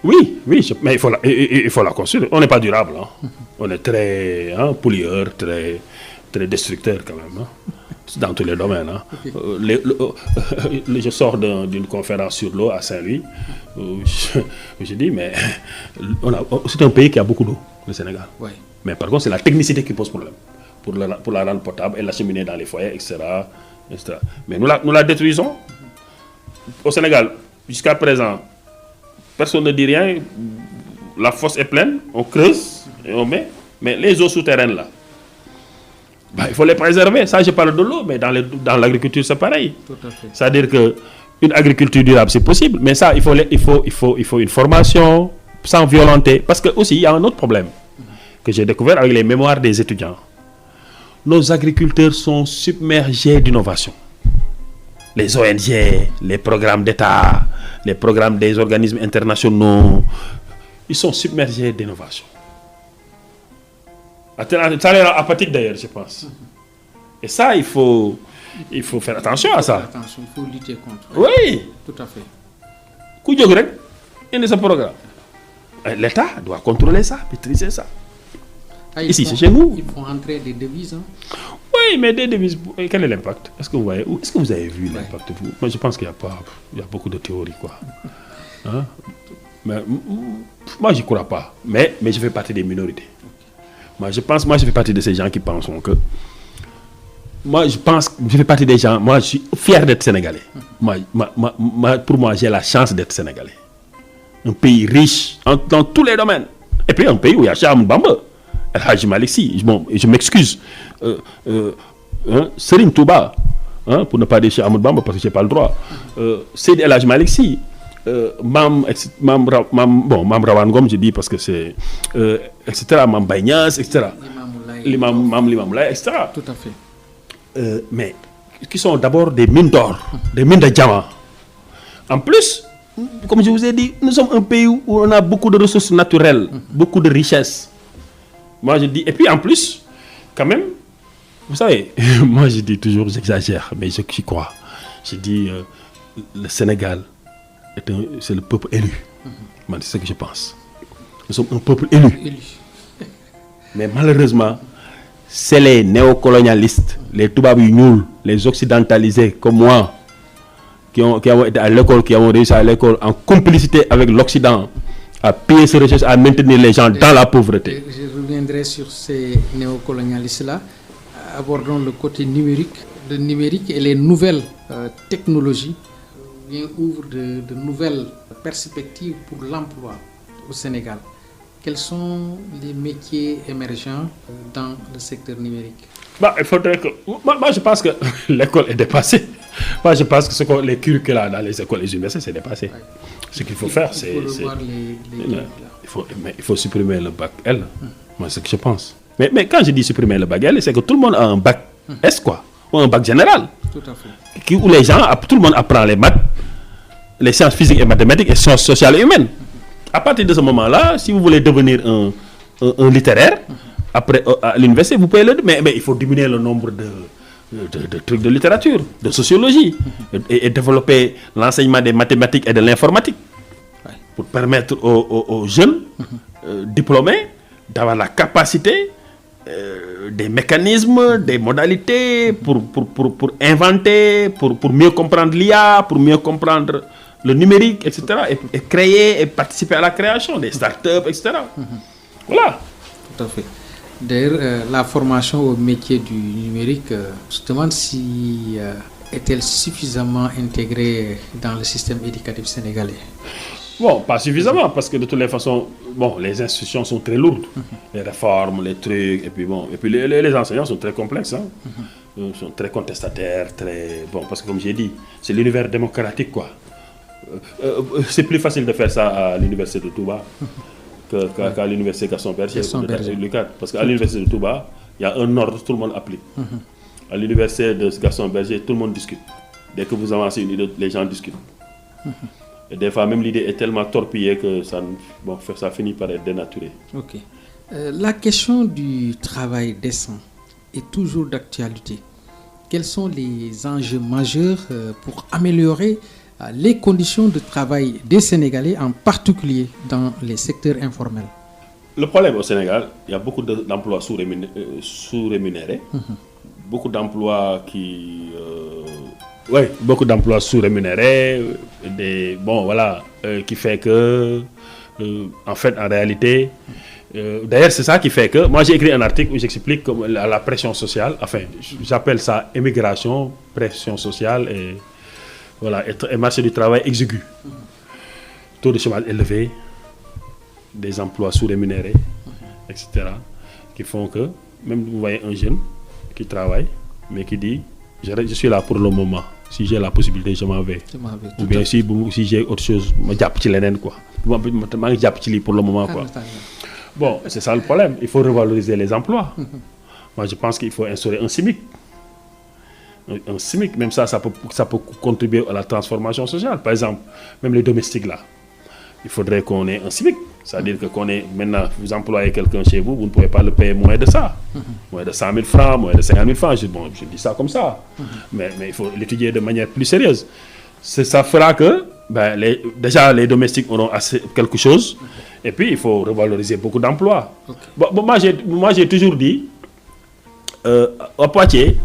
Oui, mais il faut la construire. On n'est pas durable. Hein. On est très pollueur, très, très destructeur quand même. Dans tous les domaines. Hein. Okay. Je sors d'une conférence sur l'eau à Saint-Louis. Je dis, mais c'est un pays qui a beaucoup d'eau, le Sénégal. Ouais. Mais par contre, c'est la technicité qui pose problème. Pour la rendre potable et l'acheminer dans les foyers, etc. Mais nous la détruisons. Au Sénégal, jusqu'à présent, personne ne dit rien. La fosse est pleine, on creuse et on met. Mais les eaux souterraines, là, il faut les préserver. Ça, je parle de l'eau, mais dans l'agriculture, c'est pareil. Tout à fait. C'est-à-dire qu'une agriculture durable, c'est possible. Mais ça, il faut une formation sans violenter. Parce que aussi, il y a un autre problème que j'ai découvert avec les mémoires des étudiants. Nos agriculteurs sont submergés d'innovation. Les ONG, les programmes d'État, les programmes des organismes internationaux, ils sont submergés d'innovation. Ça a l'air apathique d'ailleurs, je pense. Et ça, il faut faire attention à ça. Il faut lutter contre. Oui. Tout à fait. Ku jóg rek indi sa programme. L'État doit contrôler ça, maîtriser ça. Ici, c'est chez nous. Ils font entrer des devises. Oui, mais des devises, quel est l'impact? Est-ce que vous avez vu l'impact? Moi, je pense qu'il y a beaucoup de théories, quoi. Hein? Mais moi, j'y crois pas. Mais je fais partie des minorités. Moi, je fais partie de ces gens qui pensent que... je fais partie des gens... Moi, je suis fier d'être sénégalais. Pour moi, j'ai la chance d'être sénégalais. Un pays riche dans tous les domaines. Et puis, un pays où il y a Cheikh Ahmadou Bamba, El Hadji Malick Sy, je m'excuse. Serigne Touba, pour ne pas dire Cheikh Ahmadou Bamba, parce que je n'ai pas le droit. Seydi El Hadji Malick Sy, Mam Rawane Ngom, je dis parce que c'est... etc. Mam Baye Niass, etc. Mam Limamoulaye, etc. Tout à fait. Mais qui sont d'abord des mines d'or, des mines de diamants. En plus, comme je vous ai dit, nous sommes un pays où on a beaucoup de ressources naturelles, beaucoup de richesses. Moi, je dis... Et puis, en plus, quand même, vous savez, moi, je dis toujours, j'exagère, mais j'y crois. Je dis, le Sénégal, c'est le peuple élu. C'est ce que je pense. Nous sommes un peuple élu. Mais malheureusement, c'est les néocolonialistes, les Toubabou, les occidentalisés comme moi, qui ont été à l'école, qui ont réussi à l'école en complicité avec l'Occident, à payer ces recherches, à maintenir les gens dans la pauvreté. Je reviendrai sur ces néocolonialistes-là. Abordons le côté numérique. Le numérique et les nouvelles technologies ouvrent de nouvelles perspectives pour l'emploi au Sénégal. Quels sont les métiers émergents dans le secteur numérique? Il faudrait que... Moi, je pense que l'école est dépassée. Moi, je pense que les curricula dans les écoles et les universités, c'est dépassé. Ouais. Ce qu'il faut faire, c'est... Il faut supprimer le bac L. Moi, c'est ce que je pense. Mais quand je dis supprimer le bac L, c'est que tout le monde a un bac S, quoi. Ou un bac général. Tout à fait. Où tout le monde apprend les maths, les sciences physiques et mathématiques et sciences sociales et humaines. À partir de ce moment-là, si vous voulez devenir un littéraire, après à l'université, vous pouvez mais il faut diminuer le nombre de trucs de littérature, de sociologie, et développer l'enseignement des mathématiques et de l'informatique pour permettre aux jeunes diplômés d'avoir la capacité des mécanismes, des modalités pour inventer, pour mieux comprendre l'IA, pour mieux comprendre le numérique, etc. Et créer et participer à la création des startups, etc. Voilà. Tout à fait. D'ailleurs, la formation au métier du numérique, je me demande si est-elle suffisamment intégrée dans le système éducatif sénégalais? Bon, pas suffisamment, parce que de toutes les façons, les institutions sont très lourdes. Les réformes, les trucs, et puis les enseignants sont très complexes. Ils sont très contestataires, parce que comme j'ai dit, c'est l'univers démocratique, quoi. C'est plus facile de faire ça à l'université de Touba qu'à l'université Gaston Berger. Parce qu'à l'université de Touba, il y a un ordre, tout le monde applique. À l'université de Gaston Berger, tout le monde discute. Dès que vous avancez une idée, les gens discutent. Et des fois, même l'idée est tellement torpillée que ça finit par être dénaturé. Ok. La question du travail décent est toujours d'actualité. Quels sont les enjeux majeurs pour améliorer les conditions de travail des Sénégalais, en particulier dans les secteurs informels? Le problème au Sénégal, il y a beaucoup d'emplois sous-rémunérés, beaucoup d'emplois beaucoup d'emplois sous-rémunérés, qui fait que, en réalité, d'ailleurs, c'est ça qui fait que, moi j'ai écrit un article où j'explique la pression sociale, j'appelle ça émigration, pression sociale et marché du travail exigu. Taux de chômage élevé, des emplois sous-rémunérés, etc. qui font que, même vous voyez un jeune qui travaille, mais qui dit, je suis là pour le moment. Si j'ai la possibilité, je m'en vais. Ou bien si j'ai autre chose, je vais quoi. Pour le moment, quoi. Bon, c'est ça le problème. Il faut revaloriser les emplois. Moi, je pense qu'il faut instaurer un SMIC. Un SMIC, même ça peut contribuer à la transformation sociale. Par exemple, même les domestiques là, il faudrait qu'on ait un SMIC. C'est-à-dire que maintenant, vous employez quelqu'un chez vous, vous ne pouvez pas le payer moins de ça. Moins de 100 000 francs, moins de 50 000 francs. Je dis ça comme ça. Mais il faut l'étudier de manière plus sérieuse. Ça fera que déjà les domestiques auront assez quelque chose, et puis il faut revaloriser beaucoup d'emplois. Okay. Bon, moi j'ai toujours dit, à Poitiers,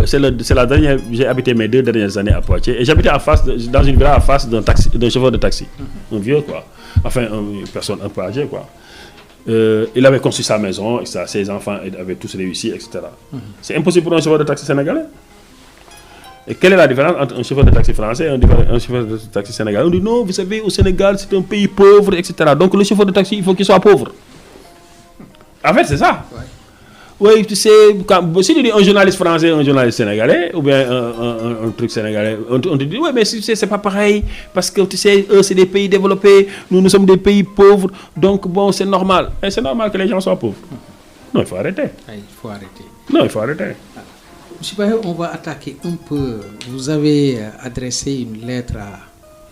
c'est la dernière, j'ai habité mes 2 dernières années à Poitiers, et j'habitais dans une villa en face d'un chauffeur de taxi, un vieux quoi, enfin une personne un peu âgée quoi. Il avait construit sa maison, etc. Ses enfants avaient tous réussi, etc. C'est impossible pour un chauffeur de taxi sénégalais. Et quelle est la différence entre un chauffeur de taxi français et un chauffeur de taxi sénégalais? On dit non, vous savez, au Sénégal, c'est un pays pauvre, etc. Donc le chauffeur de taxi, il faut qu'il soit pauvre. En fait, c'est ça. Ouais. Oui, tu sais, si tu dis un journaliste français, un journaliste sénégalais, ou bien un truc sénégalais, on te dit, oui, mais c'est pas pareil, parce que tu sais, eux, c'est des pays développés, nous sommes des pays pauvres, donc bon, c'est normal. Et c'est normal que les gens soient pauvres. Non, il faut arrêter. Il faut arrêter. Non, il faut arrêter. M. Bayo, on va attaquer un peu. Vous avez adressé une lettre à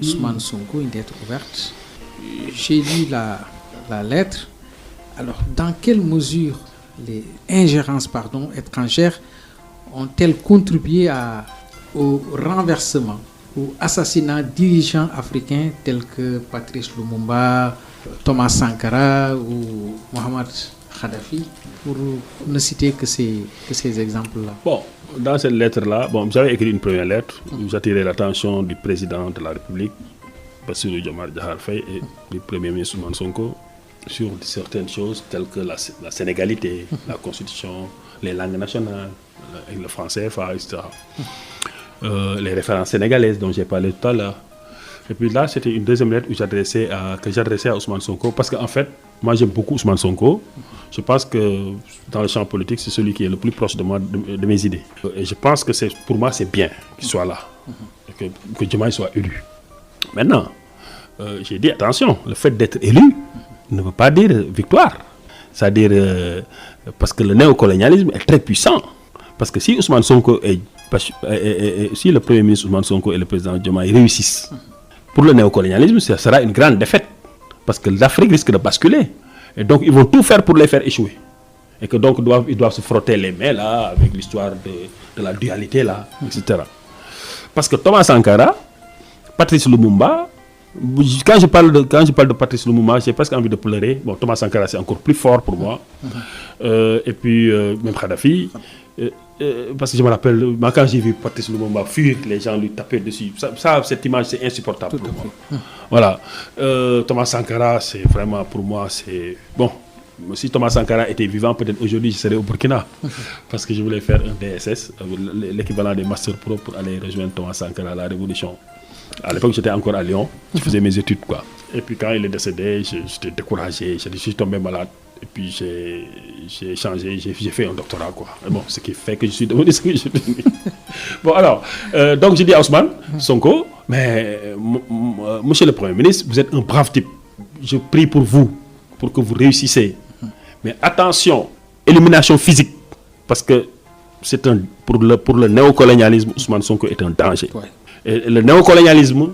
Ousmane Sonko, une lettre ouverte. J'ai lu la lettre. Alors, dans quelle mesure les ingérences étrangères ont-elles contribué au renversement, au assassinat de dirigeants africains tels que Patrice Lumumba, Thomas Sankara ou Mohamed Kadhafi, pour ne citer que ces exemples-là? Bon, dans cette lettre-là, j'avais écrit une première lettre où j'attirais l'attention du président de la République, Bassirou Diomaye Diakhar Faye, et du premier ministre Ousmane Sonko sur certaines choses telles que la sénégalité, la constitution, les langues nationales, le français, etc. Les références sénégalaises dont j'ai parlé tout à l'heure. Et puis là, c'était une deuxième lettre que j'adressais à Ousmane Sonko, parce qu'en fait, moi j'aime beaucoup Ousmane Sonko. Je pense que dans le champ politique, c'est celui qui est le plus proche de moi, de mes idées. Et je pense que pour moi, c'est bien qu'il soit là, que Diomaye soit élu. Maintenant, j'ai dit attention, le fait d'être élu ne veut pas dire victoire. C'est-à-dire, parce que le néocolonialisme est très puissant. Parce que si Ousmane Sonko si le premier ministre Ousmane Sonko et le président Diomaye réussissent, pour le néocolonialisme, ça sera une grande défaite. Parce que l'Afrique risque de basculer. Et donc, ils vont tout faire pour les faire échouer. Et que donc, ils doivent se frotter les mains là, avec l'histoire de la dualité là, etc. Parce que Thomas Sankara, Patrice Lumumba, quand je parle de Patrice Lumumba, j'ai presque envie de pleurer. Bon, Thomas Sankara, c'est encore plus fort pour moi. Et puis, même Kadhafi. Parce que je me rappelle, quand j'ai vu Patrice Lumumba fuir, les gens lui tapaient dessus. Cette image, c'est insupportable pour moi. Voilà. Thomas Sankara, c'est vraiment, pour moi, c'est... Bon, si Thomas Sankara était vivant, peut-être aujourd'hui, je serais au Burkina. Parce que je voulais faire un DSS, l'équivalent des Master Pro, pour aller rejoindre Thomas Sankara à la Révolution. À l'époque, j'étais encore à Lyon. Je faisais mes études, quoi. Et puis, quand il est décédé, j'étais découragé. Je suis tombé malade. Et puis j'ai changé, j'ai fait un doctorat, quoi. Et bon, ce qui fait que je suis devenu ce que je suis devenu. Bon, alors, donc je dis à Ousmane Sonko, mais monsieur le Premier ministre, vous êtes un brave type. Je prie pour vous, pour que vous réussissez. Mais attention, élimination physique, parce que pour le néocolonialisme, Ousmane Sonko est un danger. Ouais. Et le néocolonialisme,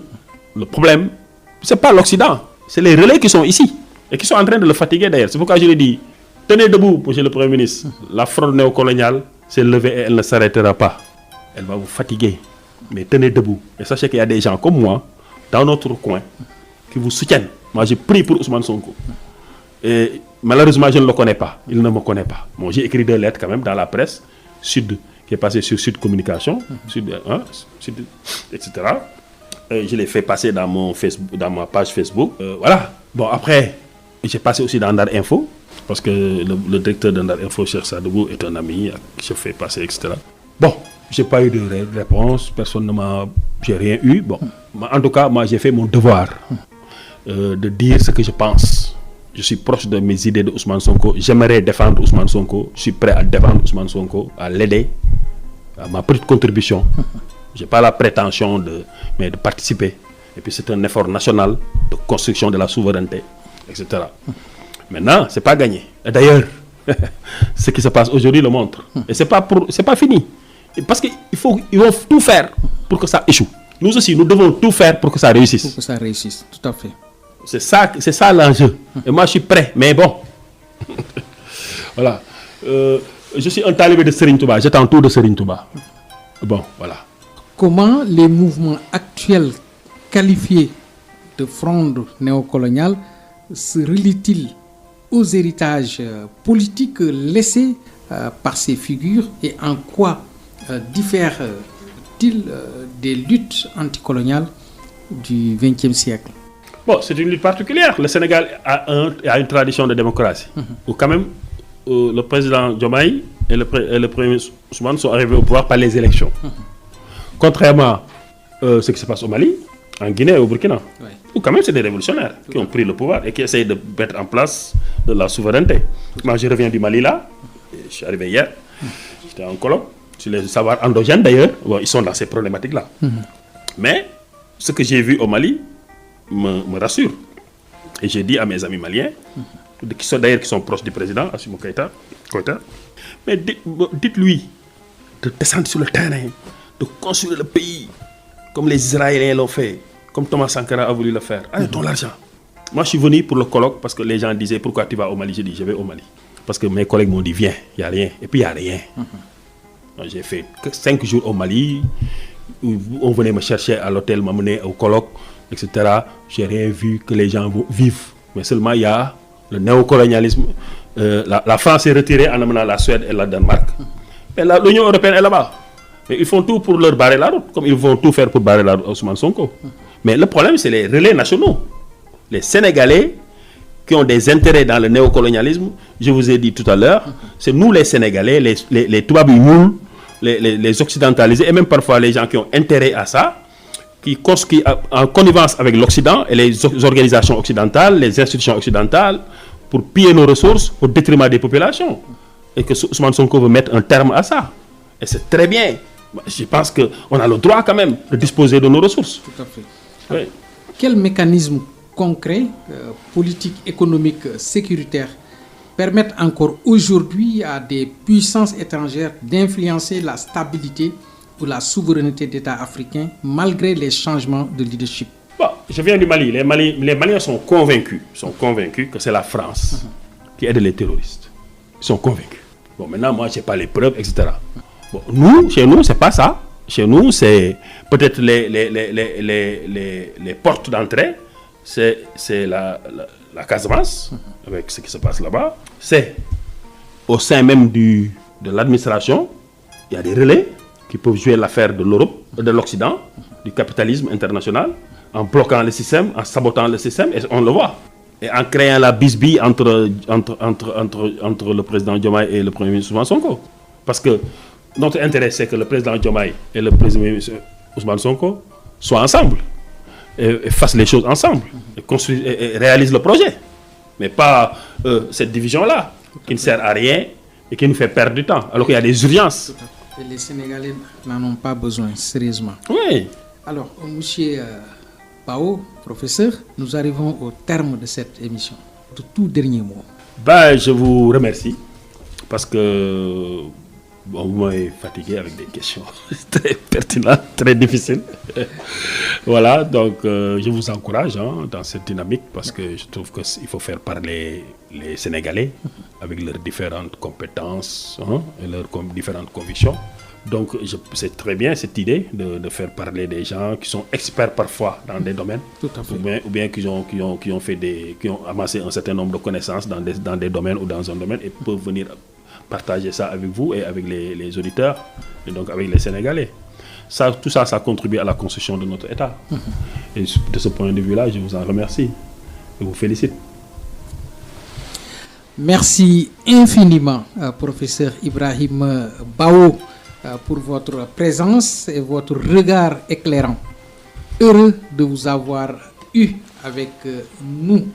le problème, c'est pas l'Occident, c'est les relais qui sont ici. Et qui sont en train de le fatiguer d'ailleurs. C'est pourquoi je lui dis, tenez debout, monsieur le Premier ministre. La fraude néocoloniale s'est levée et elle ne s'arrêtera pas. Elle va vous fatiguer. Mais tenez debout. Et sachez qu'il y a des gens comme moi, dans notre coin, qui vous soutiennent. Moi, je prie pour Ousmane Sonko. Et malheureusement, je ne le connais pas. Il ne me connaît pas. Bon, j'ai écrit 2 lettres quand même dans la presse, Sud, qui est passée sur Sud Communication, Sud, etc. Et je l'ai fait passer dans ma page Facebook. Voilà. Bon, après... J'ai passé aussi dans Ndar Info, parce que le directeur de Ndar Info, Cheikh Sadibou, est un ami, je fais passer, etc. Bon, j'ai pas eu de réponse, personne ne m'a... J'ai rien eu. Bon, en tout cas, moi, j'ai fait mon devoir de dire ce que je pense. Je suis proche de mes idées de Ousmane Sonko. J'aimerais défendre Ousmane Sonko. Je suis prêt à défendre Ousmane Sonko, à l'aider, à ma petite contribution. Je n'ai pas la prétention de participer. Et puis, c'est un effort national de construction de la souveraineté, etc. Maintenant, c'est pas gagné. Et d'ailleurs, ce qui se passe aujourd'hui le montre. Et c'est pas fini. Parce qu'ils vont tout faire pour que ça échoue. Nous aussi, nous devons tout faire pour que ça réussisse. Pour que ça réussisse, tout à fait. C'est ça l'enjeu. Et moi, je suis prêt. Mais bon, voilà. Je suis un talibé de Serigne Touba. J'attends tout de Serigne Touba. Bon, voilà. Comment les mouvements actuels qualifiés de fronde néocoloniale se relie-t-il aux héritages politiques laissés par ces figures et en quoi diffère-t-il des luttes anticoloniales du XXe siècle? Bon, c'est une lutte particulière. Le Sénégal a une tradition de démocratie. Où quand même, le président Diomaye et le premier Ousmane sont arrivés au pouvoir par les élections. Contrairement à ce qui se passe au Mali, en Guinée et au Burkina, où quand même c'est des révolutionnaires qui ont pris le pouvoir et qui essayent de mettre en place de la souveraineté. Moi, je reviens du Mali là. Je suis arrivé hier. J'étais en colloque sur les savoirs endogènes d'ailleurs. Bon, ils sont dans ces problématiques-là. Mais ce que j'ai vu au Mali me rassure. Et j'ai dit à mes amis maliens, qui sont proches du président, Assimi Goïta, mais dites-lui de descendre sur le terrain, de construire le pays, comme les Israéliens l'ont fait, comme Thomas Sankara a voulu le faire. Arrêtons l'argent. Moi, je suis venu pour le colloque parce que les gens disaient, pourquoi tu vas au Mali? J'ai dit, je vais au Mali. Parce que mes collègues m'ont dit, viens, il n'y a rien. Et puis, il n'y a rien. Donc, j'ai fait 5 jours au Mali, où on venait me chercher à l'hôtel, m'amener au colloque, etc. Je n'ai rien vu que les gens vivent. Mais seulement, il y a le néocolonialisme. La France est retirée en amenant la Suède et la Danemark. Mais l'Union européenne est là-bas. Et ils font tout pour leur barrer la route, comme ils vont tout faire pour barrer la route à Ousmane Sonko. Mais le problème, c'est les relais nationaux. Les Sénégalais qui ont des intérêts dans le néocolonialisme, je vous ai dit tout à l'heure, c'est nous les Sénégalais, les Toubabioul, les occidentalisés, et même parfois les gens qui ont intérêt à ça, qui construisent en connivence avec l'Occident et les organisations occidentales, les institutions occidentales, pour piller nos ressources au détriment des populations. Et que Ousmane Sonko veut mettre un terme à ça. Et c'est très bien. Je pense qu'on a le droit quand même de disposer de nos ressources. Tout à fait. Oui. Quel mécanisme concret, politique, économique, sécuritaire, permettent encore aujourd'hui à des puissances étrangères d'influencer la stabilité ou la souveraineté d'États africains malgré les changements de leadership? Bon, je viens du Mali. Les Maliens sont convaincus que c'est la France qui aide les terroristes. Ils sont convaincus. Bon, maintenant, moi, je n'ai pas les preuves, etc. Bon, chez nous, c'est pas ça. Chez nous, c'est peut-être les portes d'entrée. C'est la Casamance, avec ce qui se passe là-bas. C'est au sein même de l'administration, il y a des relais qui peuvent jouer l'affaire de l'Europe, de l'Occident, du capitalisme international, en bloquant le système, en sabotant le système, et on le voit. Et en créant la bisbille entre le président Diomaye et le premier ministre Ousmane Sonko. Parce que notre intérêt, c'est que le président Diomaye et le premier ministre Ousmane Sonko soient ensemble et fassent les choses ensemble et réalisent le projet. Mais pas cette division-là, qui ne sert à rien et qui nous fait perdre du temps, alors qu'il y a des urgences. Et les Sénégalais n'en ont pas besoin, sérieusement. Oui. Alors, monsieur Bao, professeur, nous arrivons au terme de cette émission. De tout dernier mot. Je vous remercie parce que vous m'avez fatigué avec des questions très pertinentes, très difficiles. Voilà, donc je vous encourage dans cette dynamique parce que je trouve qu'il faut faire parler les Sénégalais avec leurs différentes compétences et leurs différentes convictions. Donc c'est très bien cette idée de faire parler des gens qui sont experts parfois dans des domaines. Tout à fait. Ou bien qui ont amassé un certain nombre de connaissances dans des domaines ou dans un domaine et peuvent venir partager ça avec vous et avec les auditeurs et donc avec les Sénégalais. Tout ça contribue à la construction de notre État. Et de ce point de vue-là, je vous en remercie et vous félicite. Merci infiniment, professeur Ibrahim Bao, pour votre présence et votre regard éclairant. Heureux de vous avoir eu avec nous.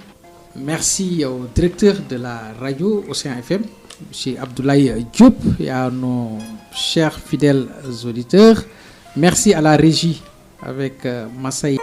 Merci au directeur de la radio Océan FM, M. Abdoulaye Diop, et à nos chers fidèles auditeurs. Merci à la régie avec Massaï.